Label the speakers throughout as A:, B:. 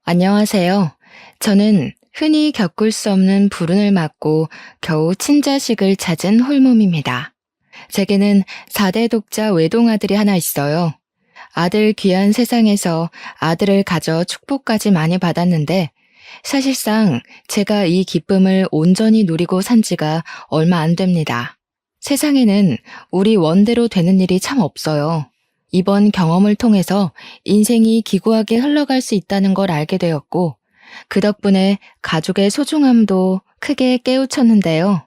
A: 안녕하세요. 저는 흔히 겪을 수 없는 불운을 맞고 겨우 친자식을 찾은 홀몸입니다. 제게는 4대 독자 외동아들이 하나 있어요. 아들 귀한 세상에서 아들을 가져 축복까지 많이 받았는데 사실상 제가 이 기쁨을 온전히 누리고 산 지가 얼마 안 됩니다. 세상에는 우리 원대로 되는 일이 참 없어요. 이번 경험을 통해서 인생이 기구하게 흘러갈 수 있다는 걸 알게 되었고, 그 덕분에 가족의 소중함도 크게 깨우쳤는데요.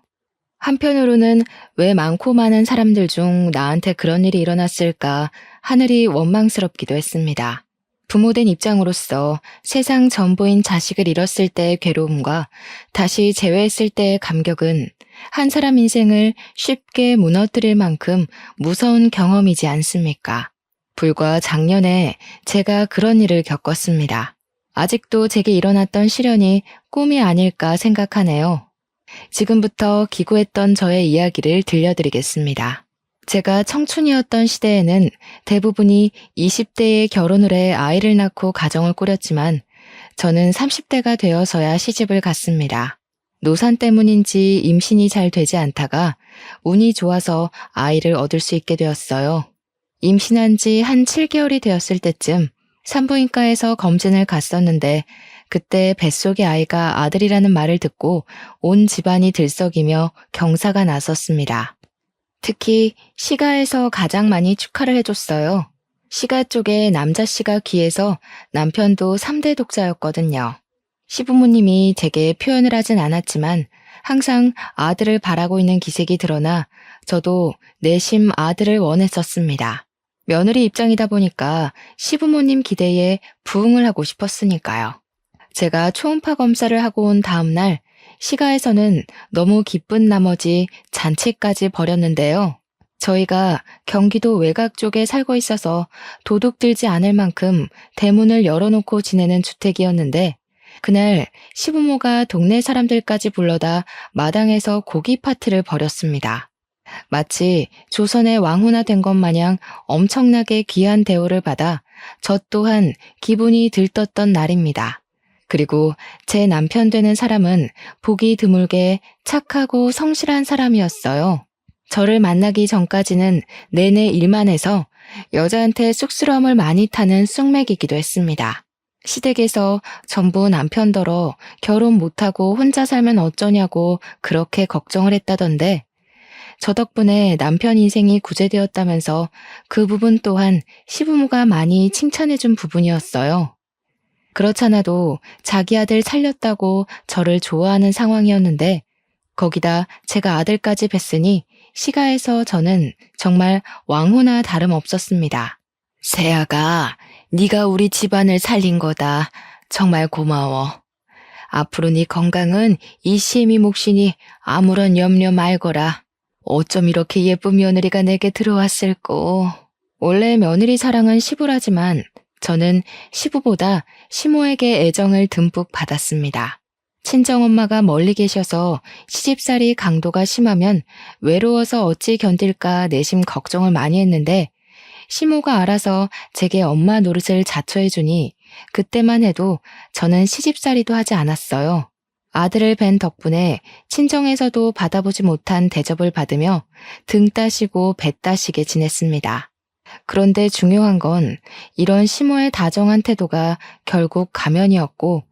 A: 한편으로는 왜 많고 많은 사람들 중 나한테 그런 일이 일어났을까 하늘이 원망스럽기도 했습니다. 부모된 입장으로서 세상 전부인 자식을 잃었을 때의 괴로움과 다시 재회했을 때의 감격은 한 사람 인생을 쉽게 무너뜨릴 만큼 무서운 경험이지 않습니까? 불과 작년에 제가 그런 일을 겪었습니다. 아직도 제게 일어났던 시련이 꿈이 아닐까 생각하네요. 지금부터 기구했던 저의 이야기를 들려드리겠습니다. 제가 청춘이었던 시대에는 대부분이 20대에 결혼을 해 아이를 낳고 가정을 꾸렸지만 저는 30대가 되어서야 시집을 갔습니다. 노산 때문인지 임신이 잘 되지 않다가 운이 좋아서 아이를 얻을 수 있게 되었어요. 임신한 지 한 7개월이 되었을 때쯤 산부인과에서 검진을 갔었는데 그때 뱃속의 아이가 아들이라는 말을 듣고 온 집안이 들썩이며 경사가 나섰습니다. 특히 시가에서 가장 많이 축하를 해줬어요. 시가 쪽에 남자씨가 귀해서 남편도 3대 독자였거든요. 시부모님이 제게 표현을 하진 않았지만 항상 아들을 바라고 있는 기색이 드러나 저도 내심 아들을 원했었습니다. 며느리 입장이다 보니까 시부모님 기대에 부응을 하고 싶었으니까요. 제가 초음파 검사를 하고 온 다음 날 시가에서는 너무 기쁜 나머지 잔치까지 벌였는데요. 저희가 경기도 외곽 쪽에 살고 있어서 도둑 들지 않을 만큼 대문을 열어놓고 지내는 주택이었는데 그날 시부모가 동네 사람들까지 불러다 마당에서 고기 파티를 벌였습니다. 마치 조선의 왕후나 된 것 마냥 엄청나게 귀한 대우를 받아 저 또한 기분이 들떴던 날입니다. 그리고 제 남편 되는 사람은 보기 드물게 착하고 성실한 사람이었어요. 저를 만나기 전까지는 내내 일만 해서 여자한테 쑥스러움을 많이 타는 쑥맥이기도 했습니다. 시댁에서 전부 남편더러 결혼 못하고 혼자 살면 어쩌냐고 그렇게 걱정을 했다던데 저 덕분에 남편 인생이 구제되었다면서 그 부분 또한 시부모가 많이 칭찬해준 부분이었어요. 그렇잖아도 자기 아들 살렸다고 저를 좋아하는 상황이었는데 거기다 제가 아들까지 뵀으니 시가에서 저는 정말 왕후나 다름없었습니다. 세아가 네가 우리 집안을 살린 거다. 정말 고마워. 앞으로 네 건강은 이시엠이 몫이니 아무런 염려 말거라. 어쩜 이렇게 예쁜 며느리가 내게 들어왔을꼬. 원래 며느리 사랑은 시부라지만 저는 시부보다 시모에게 애정을 듬뿍 받았습니다. 친정엄마가 멀리 계셔서 시집살이 강도가 심하면 외로워서 어찌 견딜까 내심 걱정을 많이 했는데 시모가 알아서 제게 엄마 노릇을 자처해주니 그때만 해도 저는 시집살이도 하지 않았어요. 아들을 뵌 덕분에 친정에서도 받아보지 못한 대접을 받으며 등 따시고 배 따시게 지냈습니다. 그런데 중요한 건 이런 시모의 다정한 태도가 결국 가면이었고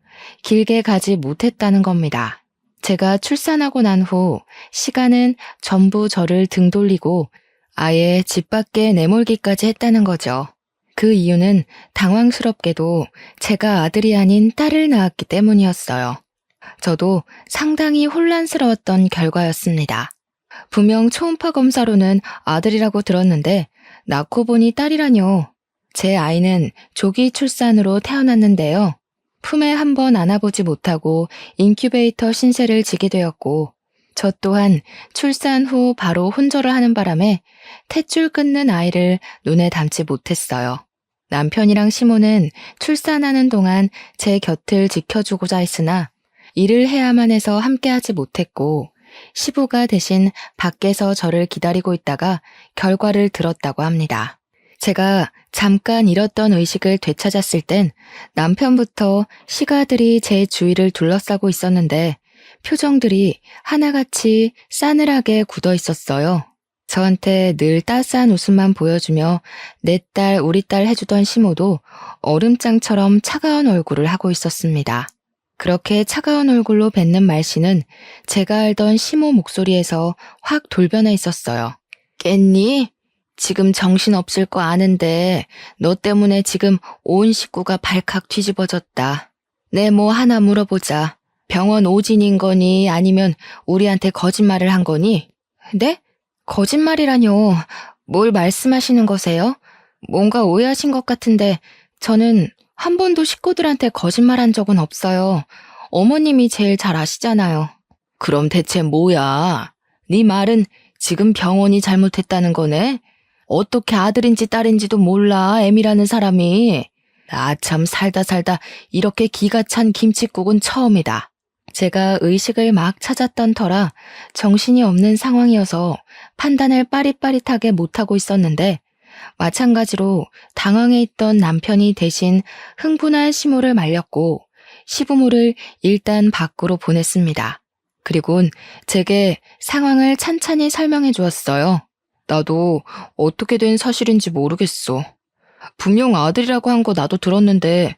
A: 길게 가지 못했다는 겁니다. 제가 출산하고 난 후 시간은 전부 저를 등 돌리고 아예 집 밖에 내몰기까지 했다는 거죠. 그 이유는 당황스럽게도 제가 아들이 아닌 딸을 낳았기 때문이었어요. 저도 상당히 혼란스러웠던 결과였습니다. 분명 초음파 검사로는 아들이라고 들었는데 낳고 보니 딸이라뇨. 제 아이는 조기 출산으로 태어났는데요. 품에 한 번 안아보지 못하고 인큐베이터 신세를 지게 되었고 저 또한 출산 후 바로 혼절을 하는 바람에 탯줄 끊는 아이를 눈에 담지 못했어요. 남편이랑 시모는 출산하는 동안 제 곁을 지켜주고자 했으나 일을 해야만 해서 함께하지 못했고 시부가 대신 밖에서 저를 기다리고 있다가 결과를 들었다고 합니다. 제가 잠깐 잃었던 의식을 되찾았을 땐 남편부터 시가들이 제 주위를 둘러싸고 있었는데 표정들이 하나같이 싸늘하게 굳어 있었어요. 저한테 늘 따스한 웃음만 보여주며 내 딸, 우리 딸 해주던 시모도 얼음장처럼 차가운 얼굴을 하고 있었습니다. 그렇게 차가운 얼굴로 뱉는 말씨는 제가 알던 시모 목소리에서 확 돌변해 있었어요. 깼니? 지금 정신없을 거 아는데 너 때문에 지금 온 식구가 발칵 뒤집어졌다. 내 뭐 하나 물어보자. 병원 오진인 거니 아니면 우리한테 거짓말을 한 거니? 네? 거짓말이라뇨. 뭘 말씀하시는 거세요? 뭔가 오해하신 것 같은데 저는 한 번도 식구들한테 거짓말한 적은 없어요. 어머님이 제일 잘 아시잖아요. 그럼 대체 뭐야? 네 말은 지금 병원이 잘못했다는 거네? 어떻게 아들인지 딸인지도 몰라, 애미라는 사람이. 나 참 살다 이렇게 기가 찬 김칫국은 처음이다. 제가 의식을 막 찾았던 터라 정신이 없는 상황이어서 판단을 빠릿빠릿하게 못하고 있었는데 마찬가지로 당황해 있던 남편이 대신 흥분한 시모를 말렸고 시부모를 일단 밖으로 보냈습니다. 그리곤 제게 상황을 찬찬히 설명해 주었어요. 나도 어떻게 된 사실인지 모르겠어. 분명 아들이라고 한 거 나도 들었는데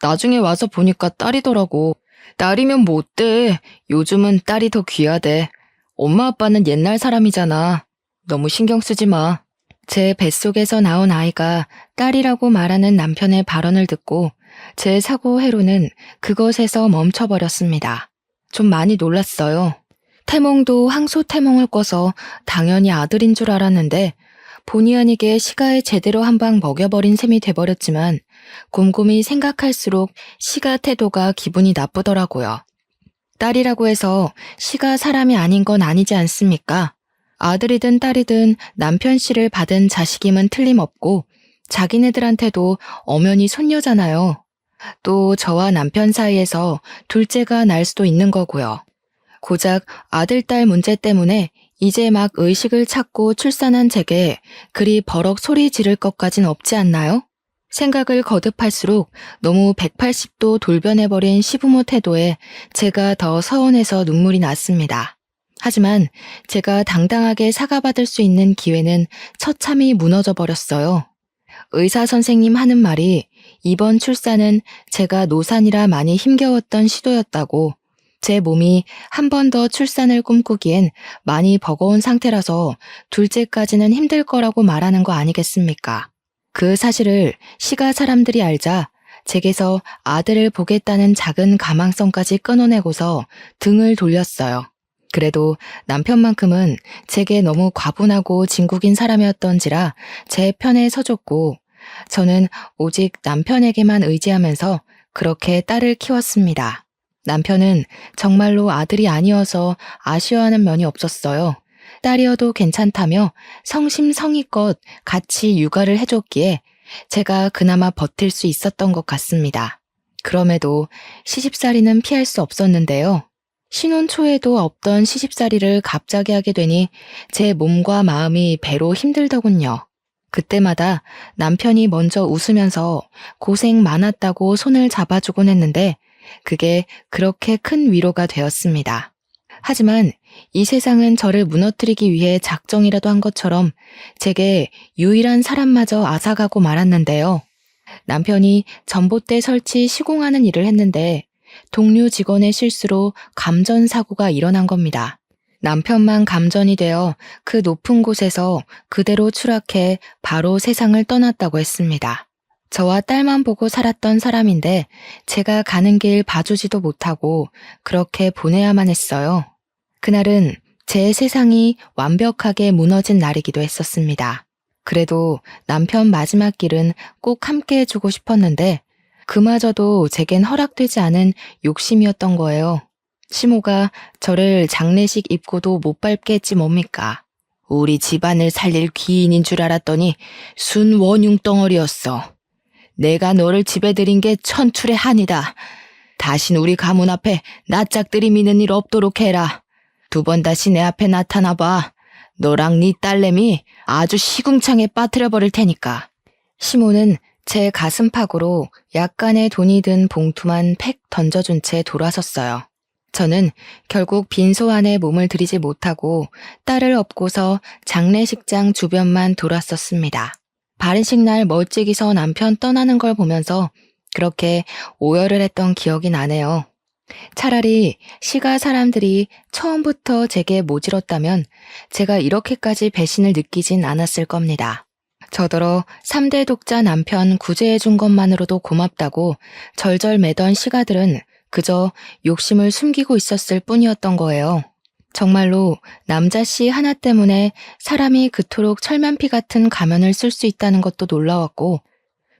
A: 나중에 와서 보니까 딸이더라고. 딸이면 뭐 어때? 요즘은 딸이 더 귀하대. 엄마 아빠는 옛날 사람이잖아. 너무 신경 쓰지 마. 제 뱃속에서 나온 아이가 딸이라고 말하는 남편의 발언을 듣고 제 사고 회로는 그것에서 멈춰버렸습니다. 좀 많이 놀랐어요. 태몽도 항소 태몽을 꿔서 당연히 아들인 줄 알았는데 본의 아니게 시가에 제대로 한 방 먹여버린 셈이 돼버렸지만 곰곰이 생각할수록 시가 태도가 기분이 나쁘더라고요. 딸이라고 해서 시가 사람이 아닌 건 아니지 않습니까? 아들이든 딸이든 남편 씨를 받은 자식임은 틀림없고 자기네들한테도 엄연히 손녀잖아요. 또 저와 남편 사이에서 둘째가 날 수도 있는 거고요. 고작 아들, 딸 문제 때문에 이제 막 의식을 찾고 출산한 제게 그리 버럭 소리 지를 것까진 없지 않나요? 생각을 거듭할수록 너무 180도 돌변해버린 시부모 태도에 제가 더 서운해서 눈물이 났습니다. 하지만 제가 당당하게 사과받을 수 있는 기회는 처참히 무너져 버렸어요. 의사 선생님 하는 말이 이번 출산은 제가 노산이라 많이 힘겨웠던 시도였다고, 제 몸이 한 번 더 출산을 꿈꾸기엔 많이 버거운 상태라서 둘째까지는 힘들 거라고 말하는 거 아니겠습니까? 그 사실을 시가 사람들이 알자 제게서 아들을 보겠다는 작은 가망성까지 끊어내고서 등을 돌렸어요. 그래도 남편만큼은 제게 너무 과분하고 진국인 사람이었던지라 제 편에 서줬고 저는 오직 남편에게만 의지하면서 그렇게 딸을 키웠습니다. 남편은 정말로 아들이 아니어서 아쉬워하는 면이 없었어요. 딸이어도 괜찮다며 성심성의껏 같이 육아를 해줬기에 제가 그나마 버틸 수 있었던 것 같습니다. 그럼에도 시집살이는 피할 수 없었는데요. 신혼 초에도 없던 시집살이를 갑자기 하게 되니 제 몸과 마음이 배로 힘들더군요. 그때마다 남편이 먼저 웃으면서 고생 많았다고 손을 잡아주곤 했는데 그게 그렇게 큰 위로가 되었습니다. 하지만 이 세상은 저를 무너뜨리기 위해 작정이라도 한 것처럼 제게 유일한 사람마저 앗아가고 말았는데요. 남편이 전봇대 설치 시공하는 일을 했는데 동료 직원의 실수로 감전사고가 일어난 겁니다. 남편만 감전이 되어 그 높은 곳에서 그대로 추락해 바로 세상을 떠났다고 했습니다. 저와 딸만 보고 살았던 사람인데 제가 가는 길 봐주지도 못하고 그렇게 보내야만 했어요. 그날은 제 세상이 완벽하게 무너진 날이기도 했었습니다. 그래도 남편 마지막 길은 꼭 함께 해주고 싶었는데 그마저도 제겐 허락되지 않은 욕심이었던 거예요. 시모가 저를 장례식 입고도 못 밟게 했지 뭡니까? 우리 집안을 살릴 귀인인 줄 알았더니 순 원흉 덩어리였어. 내가 너를 집에 들인 게 천출의 한이다. 다신 우리 가문 앞에 낯짝 들이미는 일 없도록 해라. 2번 다시 내 앞에 나타나봐. 너랑 네 딸내미 아주 시궁창에 빠뜨려 버릴 테니까. 시모는 제 가슴팍으로 약간의 돈이 든 봉투만 팩 던져준 채 돌아섰어요. 저는 결국 빈소 안에 몸을 들이지 못하고 딸을 업고서 장례식장 주변만 돌았었습니다. 발인식 날 멀찍이 서 남편 떠나는 걸 보면서 그렇게 오열을 했던 기억이 나네요. 차라리 시가 사람들이 처음부터 제게 모질었다면 제가 이렇게까지 배신을 느끼진 않았을 겁니다. 저더러 3대 독자 남편 구제해준 것만으로도 고맙다고 절절 매던 시가들은 그저 욕심을 숨기고 있었을 뿐이었던 거예요. 정말로 남자씨 하나 때문에 사람이 그토록 철면피 같은 가면을 쓸 수 있다는 것도 놀라웠고,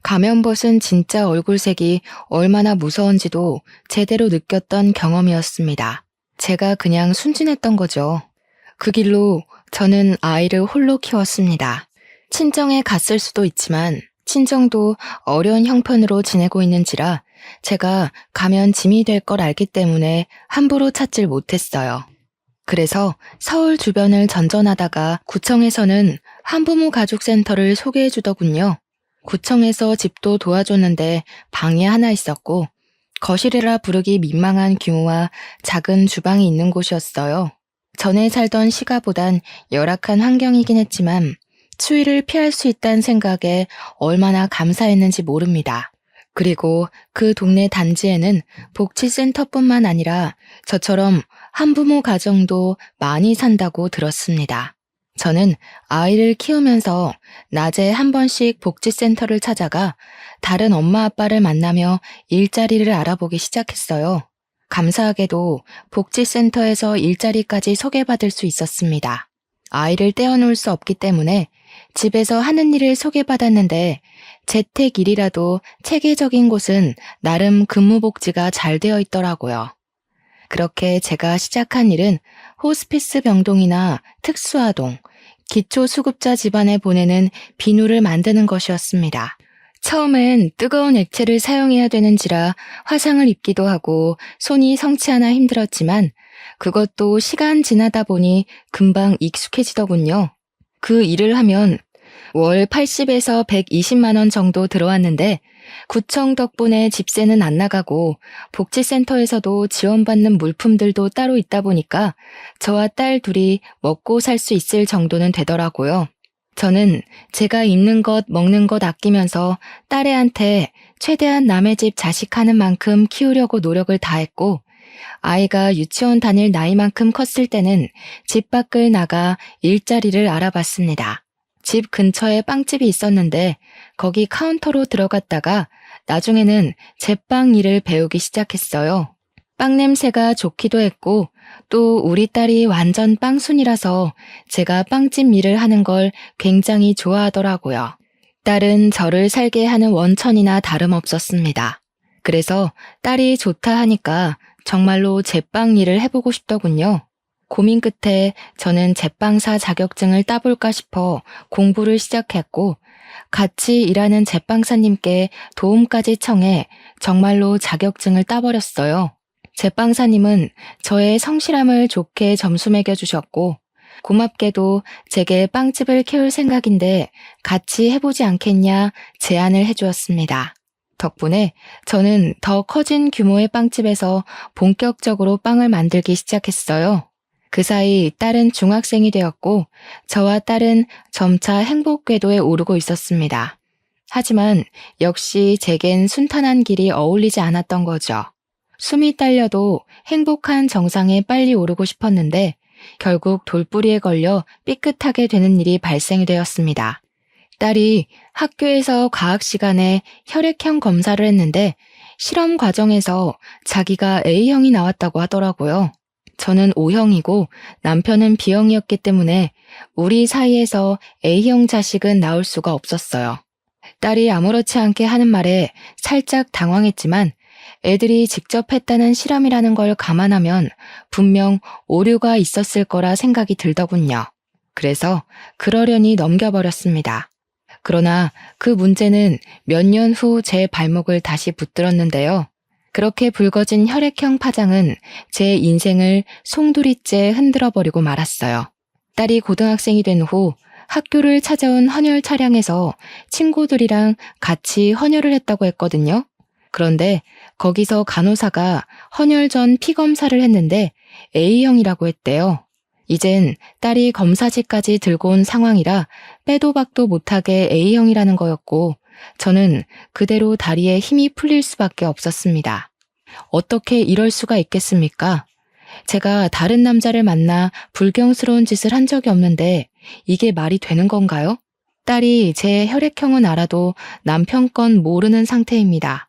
A: 가면 벗은 진짜 얼굴색이 얼마나 무서운지도 제대로 느꼈던 경험이었습니다. 제가 그냥 순진했던 거죠. 그 길로 저는 아이를 홀로 키웠습니다. 친정에 갔을 수도 있지만 친정도 어려운 형편으로 지내고 있는지라 제가 가면 짐이 될 걸 알기 때문에 함부로 찾질 못했어요. 그래서 서울 주변을 전전하다가 구청에서는 한부모 가족센터를 소개해 주더군요. 구청에서 집도 도와줬는데 방이 하나 있었고 거실이라 부르기 민망한 규모와 작은 주방이 있는 곳이었어요. 전에 살던 시가보단 열악한 환경이긴 했지만 추위를 피할 수 있다는 생각에 얼마나 감사했는지 모릅니다. 그리고 그 동네 단지에는 복지센터뿐만 아니라 저처럼 한부모 가정도 많이 산다고 들었습니다. 저는 아이를 키우면서 낮에 한 번씩 복지센터를 찾아가 다른 엄마 아빠를 만나며 일자리를 알아보기 시작했어요. 감사하게도 복지센터에서 일자리까지 소개받을 수 있었습니다. 아이를 떼어놓을 수 없기 때문에 집에서 하는 일을 소개받았는데 재택 일이라도 체계적인 곳은 나름 근무복지가 잘 되어 있더라고요. 그렇게 제가 시작한 일은 호스피스 병동이나 특수아동, 기초수급자 집안에 보내는 비누를 만드는 것이었습니다. 처음엔 뜨거운 액체를 사용해야 되는지라 화상을 입기도 하고 손이 성취하나 힘들었지만 그것도 시간 지나다 보니 금방 익숙해지더군요. 그 일을 하면 월 80에서 120만 원 정도 들어왔는데 구청 덕분에 집세는 안 나가고 복지센터에서도 지원받는 물품들도 따로 있다 보니까 저와 딸 둘이 먹고 살 수 있을 정도는 되더라고요. 저는 제가 입는 것, 먹는 것 아끼면서 딸애한테 최대한 남의 집 자식 하는 만큼 키우려고 노력을 다했고 아이가 유치원 다닐 나이만큼 컸을 때는 집 밖을 나가 일자리를 알아봤습니다. 집 근처에 빵집이 있었는데 거기 카운터로 들어갔다가 나중에는 제빵 일을 배우기 시작했어요. 빵 냄새가 좋기도 했고 또 우리 딸이 완전 빵순이라서 제가 빵집 일을 하는 걸 굉장히 좋아하더라고요. 딸은 저를 살게 하는 원천이나 다름없었습니다. 그래서 딸이 좋다 하니까 정말로 제빵 일을 해보고 싶더군요. 고민 끝에 저는 제빵사 자격증을 따볼까 싶어 공부를 시작했고 같이 일하는 제빵사님께 도움까지 청해 정말로 자격증을 따버렸어요. 제빵사님은 저의 성실함을 좋게 점수 매겨주셨고 고맙게도 제게 빵집을 키울 생각인데 같이 해보지 않겠냐 제안을 해주었습니다. 덕분에 저는 더 커진 규모의 빵집에서 본격적으로 빵을 만들기 시작했어요. 그 사이 딸은 중학생이 되었고 저와 딸은 점차 행복 궤도에 오르고 있었습니다. 하지만 역시 제겐 순탄한 길이 어울리지 않았던 거죠. 숨이 딸려도 행복한 정상에 빨리 오르고 싶었는데 결국 돌부리에 걸려 삐끗하게 되는 일이 발생이 되었습니다. 딸이 학교에서 과학 시간에 혈액형 검사를 했는데 실험 과정에서 자기가 A형이 나왔다고 하더라고요. 저는 O형이고 남편은 B형이었기 때문에 우리 사이에서 A형 자식은 나올 수가 없었어요. 딸이 아무렇지 않게 하는 말에 살짝 당황했지만 애들이 직접 했다는 실험이라는 걸 감안하면 분명 오류가 있었을 거라 생각이 들더군요. 그래서 그러려니 넘겨버렸습니다. 그러나 그 문제는 몇 년 후 제 발목을 다시 붙들었는데요. 그렇게 붉어진 혈액형 파장은 제 인생을 송두리째 흔들어버리고 말았어요. 딸이 고등학생이 된 후 학교를 찾아온 헌혈 차량에서 친구들이랑 같이 헌혈을 했다고 했거든요. 그런데 거기서 간호사가 헌혈 전 피 검사를 했는데 A형이라고 했대요. 이젠 딸이 검사지까지 들고 온 상황이라 빼도 박도 못하게 A형이라는 거였고 저는 그대로 다리에 힘이 풀릴 수밖에 없었습니다. 어떻게 이럴 수가 있겠습니까? 제가 다른 남자를 만나 불경스러운 짓을 한 적이 없는데 이게 말이 되는 건가요? 딸이 제 혈액형은 알아도 남편 건 모르는 상태입니다.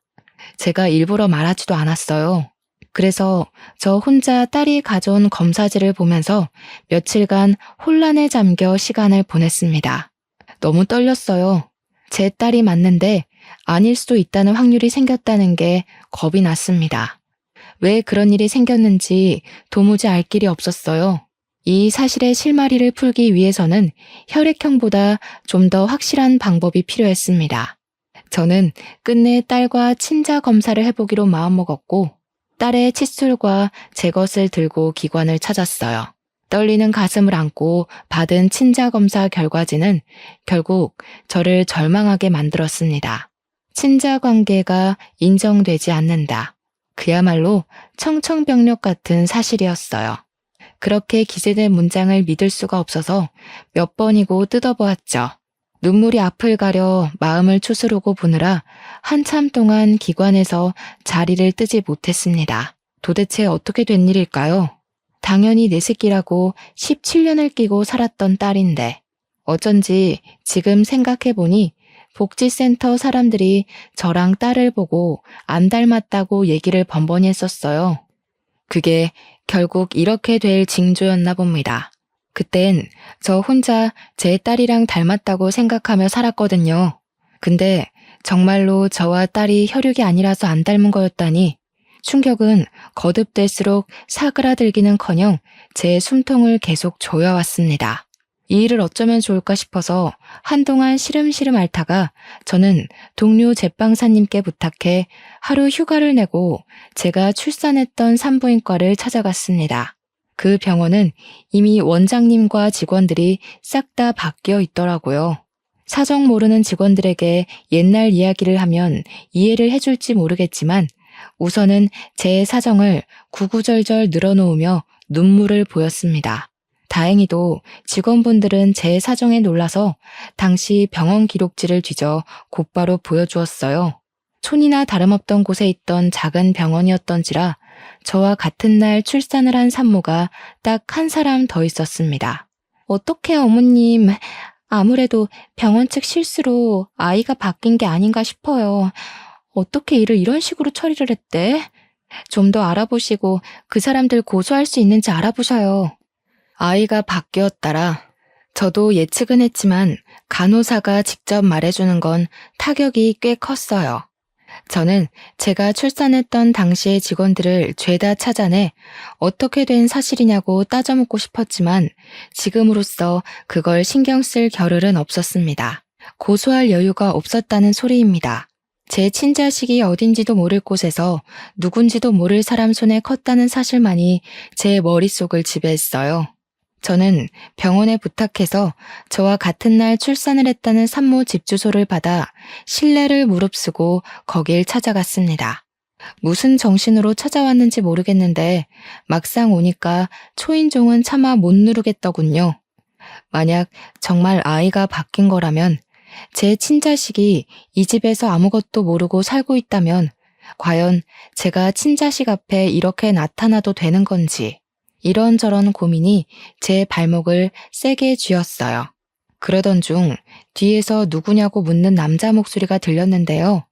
A: 제가 일부러 말하지도 않았어요. 그래서 저 혼자 딸이 가져온 검사지를 보면서 며칠간 혼란에 잠겨 시간을 보냈습니다. 너무 떨렸어요. 제 딸이 맞는데 아닐 수도 있다는 확률이 생겼다는 게 겁이 났습니다. 왜 그런 일이 생겼는지 도무지 알 길이 없었어요. 이 사실의 실마리를 풀기 위해서는 혈액형보다 좀 더 확실한 방법이 필요했습니다. 저는 끝내 딸과 친자 검사를 해보기로 마음먹었고 딸의 칫솔과 제 것을 들고 기관을 찾았어요. 떨리는 가슴을 안고 받은 친자 검사 결과지는 결국 저를 절망하게 만들었습니다. 친자 관계가 인정되지 않는다. 그야말로 청천벽력 같은 사실이었어요. 그렇게 기재된 문장을 믿을 수가 없어서 몇 번이고 뜯어보았죠. 눈물이 앞을 가려 마음을 추스르고 보느라 한참 동안 기관에서 자리를 뜨지 못했습니다. 도대체 어떻게 된 일일까요? 당연히 내 새끼라고 17년을 끼고 살았던 딸인데 어쩐지 지금 생각해보니 복지센터 사람들이 저랑 딸을 보고 안 닮았다고 얘기를 번번이 했었어요. 그게 결국 이렇게 될 징조였나 봅니다. 그땐 저 혼자 제 딸이랑 닮았다고 생각하며 살았거든요. 근데 정말로 저와 딸이 혈육이 아니라서 안 닮은 거였다니 충격은 거듭될수록 사그라들기는커녕 제 숨통을 계속 조여왔습니다. 이 일을 어쩌면 좋을까 싶어서 한동안 시름시름 앓다가 저는 동료 제빵사님께 부탁해 하루 휴가를 내고 제가 출산했던 산부인과를 찾아갔습니다. 그 병원은 이미 원장님과 직원들이 싹 다 바뀌어 있더라고요. 사정 모르는 직원들에게 옛날 이야기를 하면 이해를 해줄지 모르겠지만 우선은 제 사정을 구구절절 늘어놓으며 눈물을 보였습니다. 다행히도 직원분들은 제 사정에 놀라서 당시 병원 기록지를 뒤져 곧바로 보여주었어요. 촌이나 다름없던 곳에 있던 작은 병원이었던지라 저와 같은 날 출산을 한 산모가 딱 한 사람 더 있었습니다. 어떡해 어머님, 아무래도 병원 측 실수로 아이가 바뀐 게 아닌가 싶어요. 어떻게 일을 이런 식으로 처리를 했대? 좀 더 알아보시고 그 사람들 고소할 수 있는지 알아보셔요. 아이가 바뀌었다라. 저도 예측은 했지만 간호사가 직접 말해주는 건 타격이 꽤 컸어요. 저는 제가 출산했던 당시의 직원들을 죄다 찾아내 어떻게 된 사실이냐고 따져묻고 싶었지만 지금으로서 그걸 신경 쓸 겨를은 없었습니다. 고소할 여유가 없었다는 소리입니다. 제 친자식이 어딘지도 모를 곳에서 누군지도 모를 사람 손에 컸다는 사실만이 제 머릿속을 지배했어요. 저는 병원에 부탁해서 저와 같은 날 출산을 했다는 산모 집 주소를 받아 신뢰를 무릅쓰고 거길 찾아갔습니다. 무슨 정신으로 찾아왔는지 모르겠는데 막상 오니까 초인종은 차마 못 누르겠더군요. 만약 정말 아이가 바뀐 거라면 제 친자식이 이 집에서 아무것도 모르고 살고 있다면 과연 제가 친자식 앞에 이렇게 나타나도 되는 건지 이런저런 고민이 제 발목을 세게 쥐었어요. 그러던 중 뒤에서 누구냐고 묻는 남자 목소리가 들렸는데요.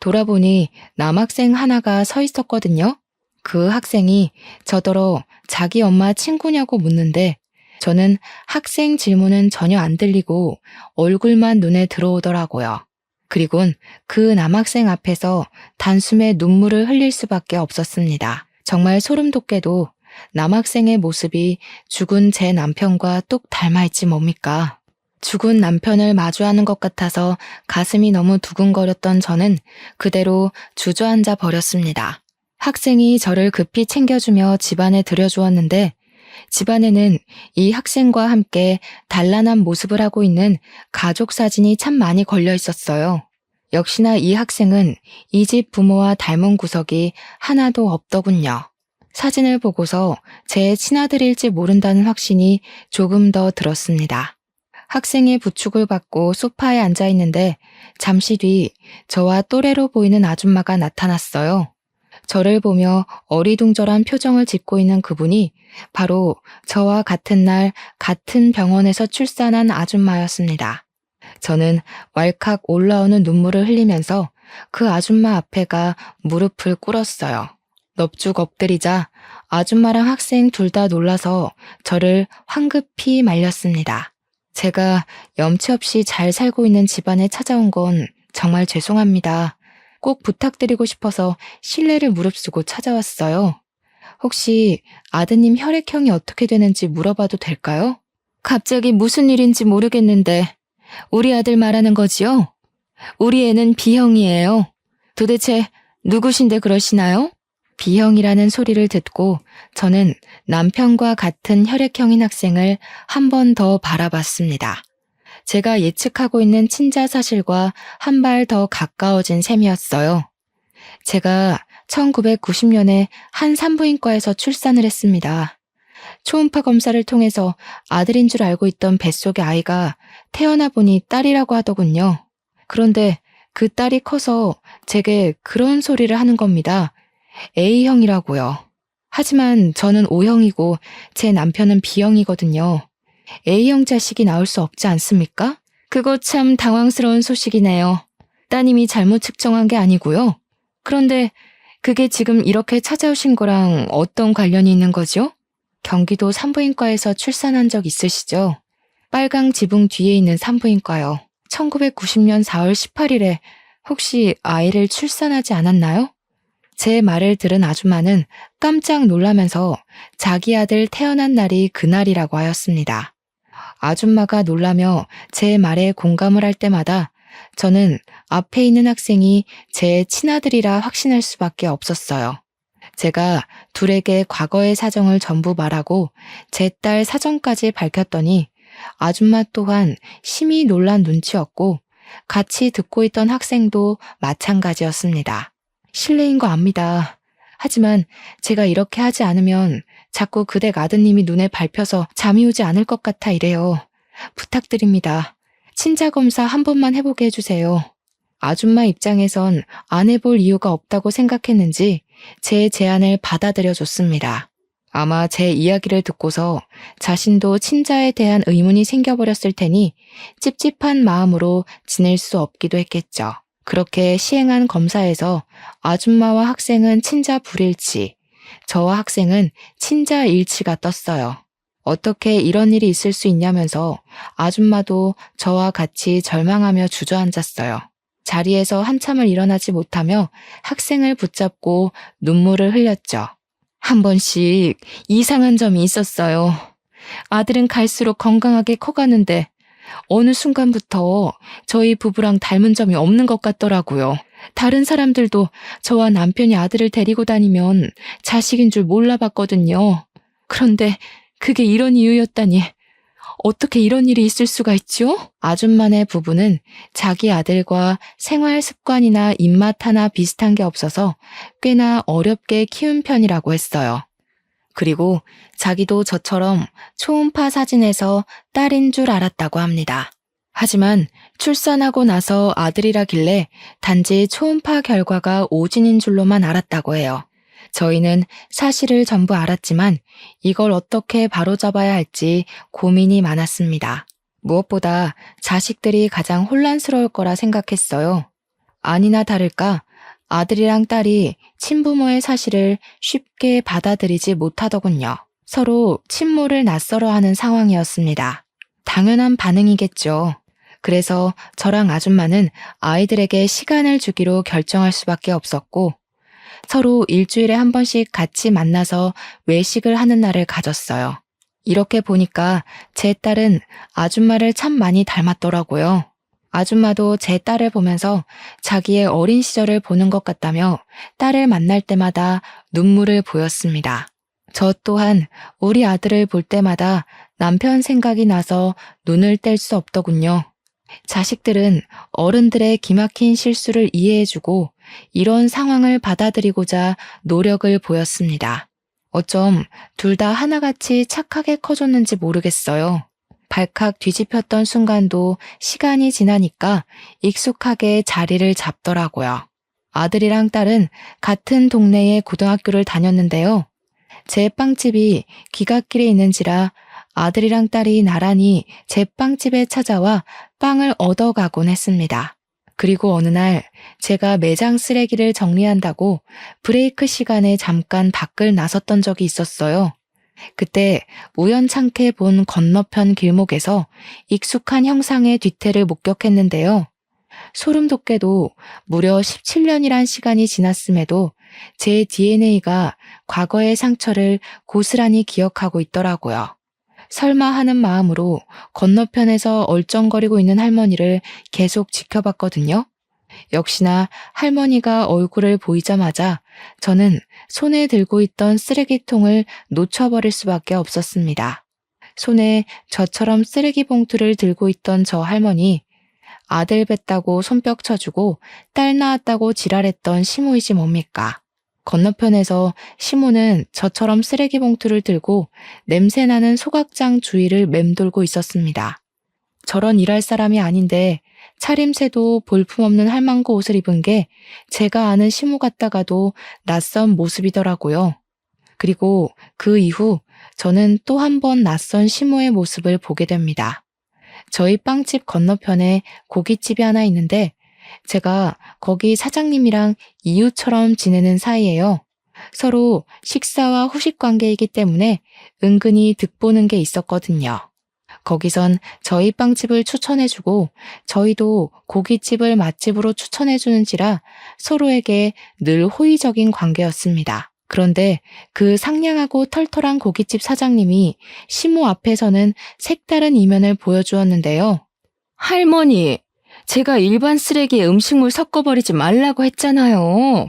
A: 돌아보니 남학생 하나가 서 있었거든요. 그 학생이 저더러 자기 엄마 친구냐고 묻는데 저는 학생 질문은 전혀 안 들리고 얼굴만 눈에 들어오더라고요. 그리곤 그 남학생 앞에서 단숨에 눈물을 흘릴 수밖에 없었습니다. 정말 소름 돋게도 남학생의 모습이 죽은 제 남편과 똑 닮아있지 뭡니까? 죽은 남편을 마주하는 것 같아서 가슴이 너무 두근거렸던 저는 그대로 주저앉아 버렸습니다. 학생이 저를 급히 챙겨주며 집안에 들여주었는데 집안에는 이 학생과 함께 단란한 모습을 하고 있는 가족 사진이 참 많이 걸려 있었어요. 역시나 이 학생은 이 집 부모와 닮은 구석이 하나도 없더군요. 사진을 보고서 제 친아들일지 모른다는 확신이 조금 더 들었습니다. 학생의 부축을 받고 소파에 앉아 있는데 잠시 뒤 저와 또래로 보이는 아줌마가 나타났어요. 저를 보며 어리둥절한 표정을 짓고 있는 그분이 바로 저와 같은 날 같은 병원에서 출산한 아줌마였습니다. 저는 왈칵 올라오는 눈물을 흘리면서 그 아줌마 앞에가 무릎을 꿇었어요. 넙죽 엎드리자 아줌마랑 학생 둘 다 놀라서 저를 황급히 말렸습니다. 제가 염치 없이 잘 살고 있는 집안에 찾아온 건 정말 죄송합니다. 꼭 부탁드리고 싶어서 실례를 무릅쓰고 찾아왔어요. 혹시 아드님 혈액형이 어떻게 되는지 물어봐도 될까요? 갑자기 무슨 일인지 모르겠는데 우리 아들 말하는 거지요? 우리 애는 B형이에요. 도대체 누구신데 그러시나요? B형이라는 소리를 듣고 저는 남편과 같은 혈액형인 학생을 한 번 더 바라봤습니다. 제가 예측하고 있는 친자 사실과 한 발 더 가까워진 셈이었어요. 제가 1990년에 한 산부인과에서 출산을 했습니다. 초음파 검사를 통해서 아들인 줄 알고 있던 뱃속의 아이가 태어나 보니 딸이라고 하더군요. 그런데 그 딸이 커서 제게 그런 소리를 하는 겁니다. A형이라고요. 하지만 저는 O형이고 제 남편은 B형이거든요. A형 자식이 나올 수 없지 않습니까? 그거 참 당황스러운 소식이네요. 따님이 잘못 측정한 게 아니고요. 그런데 그게 지금 이렇게 찾아오신 거랑 어떤 관련이 있는 거죠? 경기도 산부인과에서 출산한 적 있으시죠? 빨강 지붕 뒤에 있는 산부인과요. 1990년 4월 18일에 혹시 아이를 출산하지 않았나요? 제 말을 들은 아줌마는 깜짝 놀라면서 자기 아들 태어난 날이 그날이라고 하였습니다. 아줌마가 놀라며 제 말에 공감을 할 때마다 저는 앞에 있는 학생이 제 친아들이라 확신할 수밖에 없었어요. 제가 둘에게 과거의 사정을 전부 말하고 제 딸 사정까지 밝혔더니 아줌마 또한 심히 놀란 눈치였고 같이 듣고 있던 학생도 마찬가지였습니다. 실례인 거 압니다. 하지만 제가 이렇게 하지 않으면 자꾸 그댁 아드님이 눈에 밟혀서 잠이 오지 않을 것 같아 이래요. 부탁드립니다. 친자 검사 한 번만 해보게 해주세요. 아줌마 입장에선 안 해볼 이유가 없다고 생각했는지 제 제안을 받아들여줬습니다. 아마 제 이야기를 듣고서 자신도 친자에 대한 의문이 생겨버렸을 테니 찝찝한 마음으로 지낼 수 없기도 했겠죠. 그렇게 시행한 검사에서 아줌마와 학생은 친자 불일치, 저와 학생은 친자 일치가 떴어요. 어떻게 이런 일이 있을 수 있냐면서 아줌마도 저와 같이 절망하며 주저앉았어요. 자리에서 한참을 일어나지 못하며 학생을 붙잡고 눈물을 흘렸죠. 한 번씩 이상한 점이 있었어요. 아들은 갈수록 건강하게 커가는데 어느 순간부터 저희 부부랑 닮은 점이 없는 것 같더라고요. 다른 사람들도 저와 남편이 아들을 데리고 다니면 자식인 줄 몰라봤거든요. 그런데 그게 이런 이유였다니 어떻게 이런 일이 있을 수가 있죠? 아줌마네 부부는 자기 아들과 생활 습관이나 입맛 하나 비슷한 게 없어서 꽤나 어렵게 키운 편이라고 했어요. 그리고 자기도 저처럼 초음파 사진에서 딸인 줄 알았다고 합니다. 하지만 출산하고 나서 아들이라길래 단지 초음파 결과가 오진인 줄로만 알았다고 해요. 저희는 사실을 전부 알았지만 이걸 어떻게 바로잡아야 할지 고민이 많았습니다. 무엇보다 자식들이 가장 혼란스러울 거라 생각했어요. 아니나 다를까 아들이랑 딸이 친부모의 사실을 쉽게 받아들이지 못하더군요. 서로 친모를 낯설어하는 상황이었습니다. 당연한 반응이겠죠. 그래서 저랑 아줌마는 아이들에게 시간을 주기로 결정할 수밖에 없었고 서로 일주일에 한 번씩 같이 만나서 외식을 하는 날을 가졌어요. 이렇게 보니까 제 딸은 아줌마를 참 많이 닮았더라고요. 아줌마도 제 딸을 보면서 자기의 어린 시절을 보는 것 같다며 딸을 만날 때마다 눈물을 보였습니다. 저 또한 우리 아들을 볼 때마다 남편 생각이 나서 눈을 뗄 수 없더군요. 자식들은 어른들의 기막힌 실수를 이해해주고 이런 상황을 받아들이고자 노력을 보였습니다. 어쩜 둘 다 하나같이 착하게 커졌는지 모르겠어요. 발칵 뒤집혔던 순간도 시간이 지나니까 익숙하게 자리를 잡더라고요. 아들이랑 딸은 같은 동네의 고등학교를 다녔는데요. 제 빵집이 귀갓길에 있는지라 아들이랑 딸이 나란히 제 빵집에 찾아와 빵을 얻어가곤 했습니다. 그리고 어느 날 제가 매장 쓰레기를 정리한다고 브레이크 시간에 잠깐 밖을 나섰던 적이 있었어요. 그때 우연찮게 본 건너편 길목에서 익숙한 형상의 뒤태를 목격했는데요. 소름 돋게도 무려 17년이란 시간이 지났음에도 제 DNA가 과거의 상처를 고스란히 기억하고 있더라고요. 설마 하는 마음으로 건너편에서 얼쩡거리고 있는 할머니를 계속 지켜봤거든요. 역시나 할머니가 얼굴을 보이자마자 저는 손에 들고 있던 쓰레기통을 놓쳐버릴 수밖에 없었습니다. 손에 저처럼 쓰레기 봉투를 들고 있던 저 할머니, 아들 뵀다고 손뼉 쳐주고 딸 낳았다고 지랄했던 시모이지 뭡니까? 건너편에서 시모는 저처럼 쓰레기 봉투를 들고 냄새나는 소각장 주위를 맴돌고 있었습니다. 저런 일할 사람이 아닌데 차림새도 볼품없는 할망구 옷을 입은 게 제가 아는 시모 같다가도 낯선 모습이더라고요. 그리고 그 이후 저는 또 한 번 낯선 시모의 모습을 보게 됩니다. 저희 빵집 건너편에 고깃집이 하나 있는데 제가 거기 사장님이랑 이웃처럼 지내는 사이예요. 서로 식사와 후식 관계이기 때문에 은근히 득보는 게 있었거든요. 거기선 저희 빵집을 추천해주고 저희도 고깃집을 맛집으로 추천해주는지라 서로에게 늘 호의적인 관계였습니다. 그런데 그 상냥하고 털털한 고깃집 사장님이 시모 앞에서는 색다른 이면을 보여주었는데요. 할머니, 제가 일반 쓰레기에 음식물 섞어버리지 말라고 했잖아요.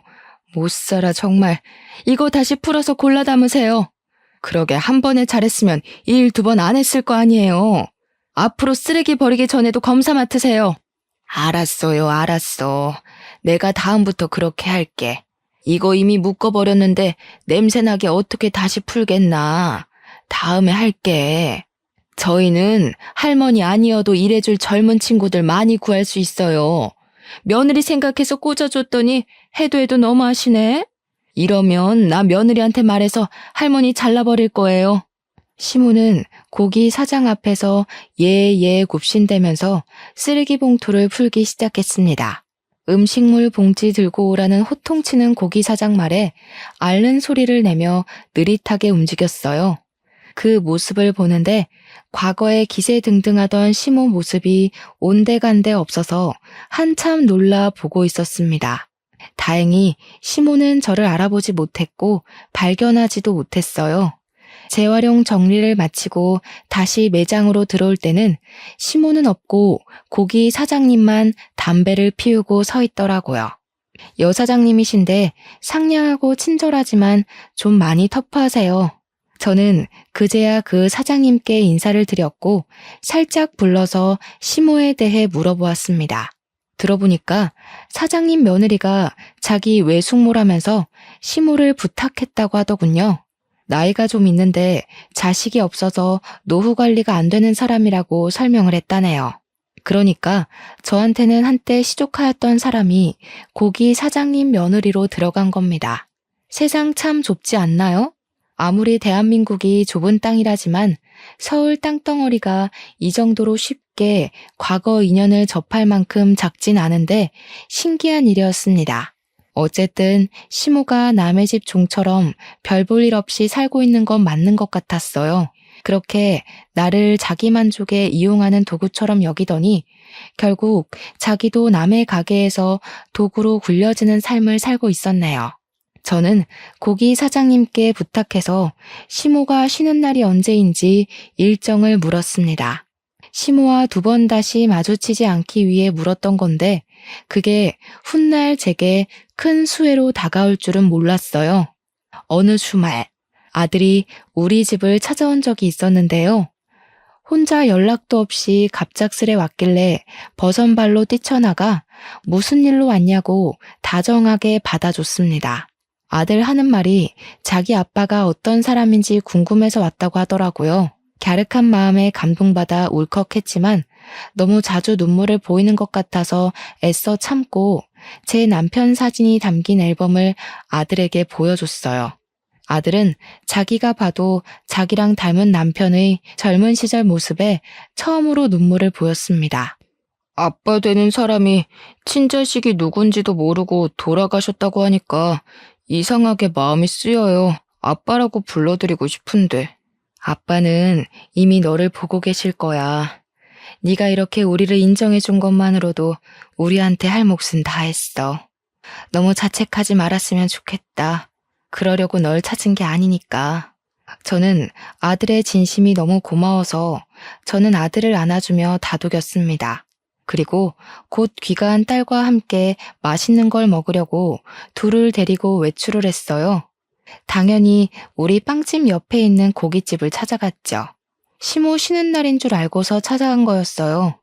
A: 못 살아 정말. 이거 다시 풀어서 골라 담으세요. 그러게 한 번에 잘했으면 일 두 번 안 했을 거 아니에요. 앞으로 쓰레기 버리기 전에도 검사 맡으세요. 알았어요, 알았어. 내가 다음부터 그렇게 할게. 이거 이미 묶어버렸는데 냄새나게 어떻게 다시 풀겠나. 다음에 할게. 저희는 할머니 아니어도 일해줄 젊은 친구들 많이 구할 수 있어요. 며느리 생각해서 꽂아줬더니 해도 너무하시네. 이러면 나 며느리한테 말해서 할머니 잘라버릴 거예요. 시모는 고기 사장 앞에서 예 굽신대면서 쓰레기 봉투를 풀기 시작했습니다. 음식물 봉지 들고 오라는 호통치는 고기 사장 말에 앓는 소리를 내며 느릿하게 움직였어요. 그 모습을 보는데 과거에 기세등등하던 시모 모습이 온데간데 없어서 한참 놀라 보고 있었습니다. 다행히 시모는 저를 알아보지 못했고 발견하지도 못했어요. 재활용 정리를 마치고 다시 매장으로 들어올 때는 시모는 없고 고기 사장님만 담배를 피우고 서 있더라고요. 여사장님이신데 상냥하고 친절하지만 좀 많이 터프하세요. 저는 그제야 그 사장님께 인사를 드렸고 살짝 불러서 시모에 대해 물어보았습니다. 들어보니까 사장님 며느리가 자기 외숙모라면서 시모를 부탁했다고 하더군요. 나이가 좀 있는데 자식이 없어서 노후 관리가 안 되는 사람이라고 설명을 했다네요. 그러니까 저한테는 한때 시족하였던 사람이 고기 사장님 며느리로 들어간 겁니다. 세상 참 좁지 않나요? 아무리 대한민국이 좁은 땅이라지만 서울 땅덩어리가 이 정도로 쉽게 과거 인연을 접할 만큼 작진 않은데 신기한 일이었습니다. 어쨌든 시모가 남의 집 종처럼 별 볼 일 없이 살고 있는 건 맞는 것 같았어요. 그렇게 나를 자기 만족에 이용하는 도구처럼 여기더니 결국 자기도 남의 가게에서 도구로 굴려지는 삶을 살고 있었네요. 저는 고기 사장님께 부탁해서 시모가 쉬는 날이 언제인지 일정을 물었습니다. 시모와 두 번 다시 마주치지 않기 위해 물었던 건데 그게 훗날 제게 큰 수혜로 다가올 줄은 몰랐어요. 어느 주말 아들이 우리 집을 찾아온 적이 있었는데요. 혼자 연락도 없이 갑작스레 왔길래 버선발로 뛰쳐나가 무슨 일로 왔냐고 다정하게 받아줬습니다. 아들 하는 말이 자기 아빠가 어떤 사람인지 궁금해서 왔다고 하더라고요. 갸륵한 마음에 감동받아 울컥했지만 너무 자주 눈물을 보이는 것 같아서 애써 참고 제 남편 사진이 담긴 앨범을 아들에게 보여줬어요. 아들은 자기가 봐도 자기랑 닮은 남편의 젊은 시절 모습에 처음으로 눈물을 보였습니다. 아빠 되는 사람이 친자식이 누군지도 모르고 돌아가셨다고 하니까 이상하게 마음이 쓰여요. 아빠라고 불러드리고 싶은데. 아빠는 이미 너를 보고 계실 거야. 네가 이렇게 우리를 인정해준 것만으로도 우리한테 할 몫은 다 했어. 너무 자책하지 말았으면 좋겠다. 그러려고 널 찾은 게 아니니까. 저는 아들의 진심이 너무 고마워서 저는 아들을 안아주며 다독였습니다. 그리고 곧 귀가한 딸과 함께 맛있는 걸 먹으려고 둘을 데리고 외출을 했어요. 당연히 우리 빵집 옆에 있는 고깃집을 찾아갔죠. 시모 쉬는 날인 줄 알고서 찾아간 거였어요.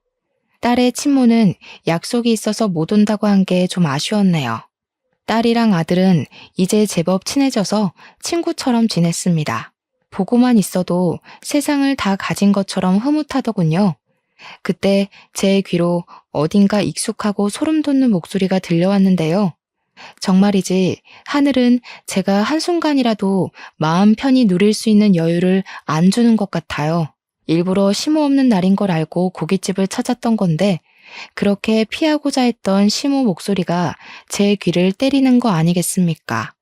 A: 딸의 친모는 약속이 있어서 못 온다고 한 게 좀 아쉬웠네요. 딸이랑 아들은 이제 제법 친해져서 친구처럼 지냈습니다. 보고만 있어도 세상을 다 가진 것처럼 흐뭇하더군요. 그때 제 귀로 어딘가 익숙하고 소름 돋는 목소리가 들려왔는데요. 정말이지 하늘은 제가 한순간이라도 마음 편히 누릴 수 있는 여유를 안 주는 것 같아요. 일부러 시모 없는 날인 걸 알고 고깃집을 찾았던 건데 그렇게 피하고자 했던 시모 목소리가 제 귀를 때리는 거 아니겠습니까?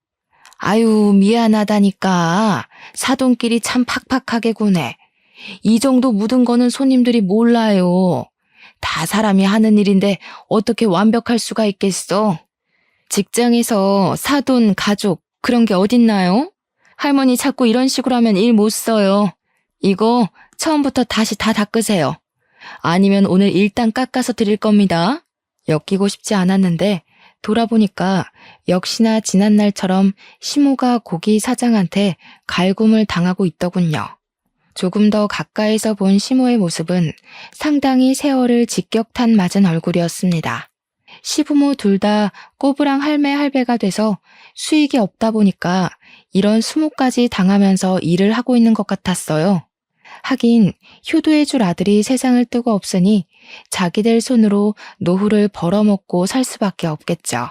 A: 아유, 미안하다니까. 사돈끼리 참 팍팍하게 구네. 이 정도 묻은 거는 손님들이 몰라요. 다 사람이 하는 일인데 어떻게 완벽할 수가 있겠어? 직장에서 사돈, 가족 그런 게 어딨나요? 할머니 자꾸 이런 식으로 하면 일 못 써요. 이거 처음부터 다시 다 닦으세요. 아니면 오늘 일단 깎아서 드릴 겁니다. 엮이고 싶지 않았는데 돌아보니까 역시나 지난날처럼 시모가 고기 사장한테 갈굼을 당하고 있더군요. 조금 더 가까이서 본 시모의 모습은 상당히 세월을 직격탄 맞은 얼굴이었습니다. 시부모 둘 다 꼬부랑 할매 할배가 돼서 수익이 없다 보니까 이런 수모까지 당하면서 일을 하고 있는 것 같았어요. 하긴 효도해줄 아들이 세상을 뜨고 없으니 자기들 손으로 노후를 벌어먹고 살 수밖에 없겠죠.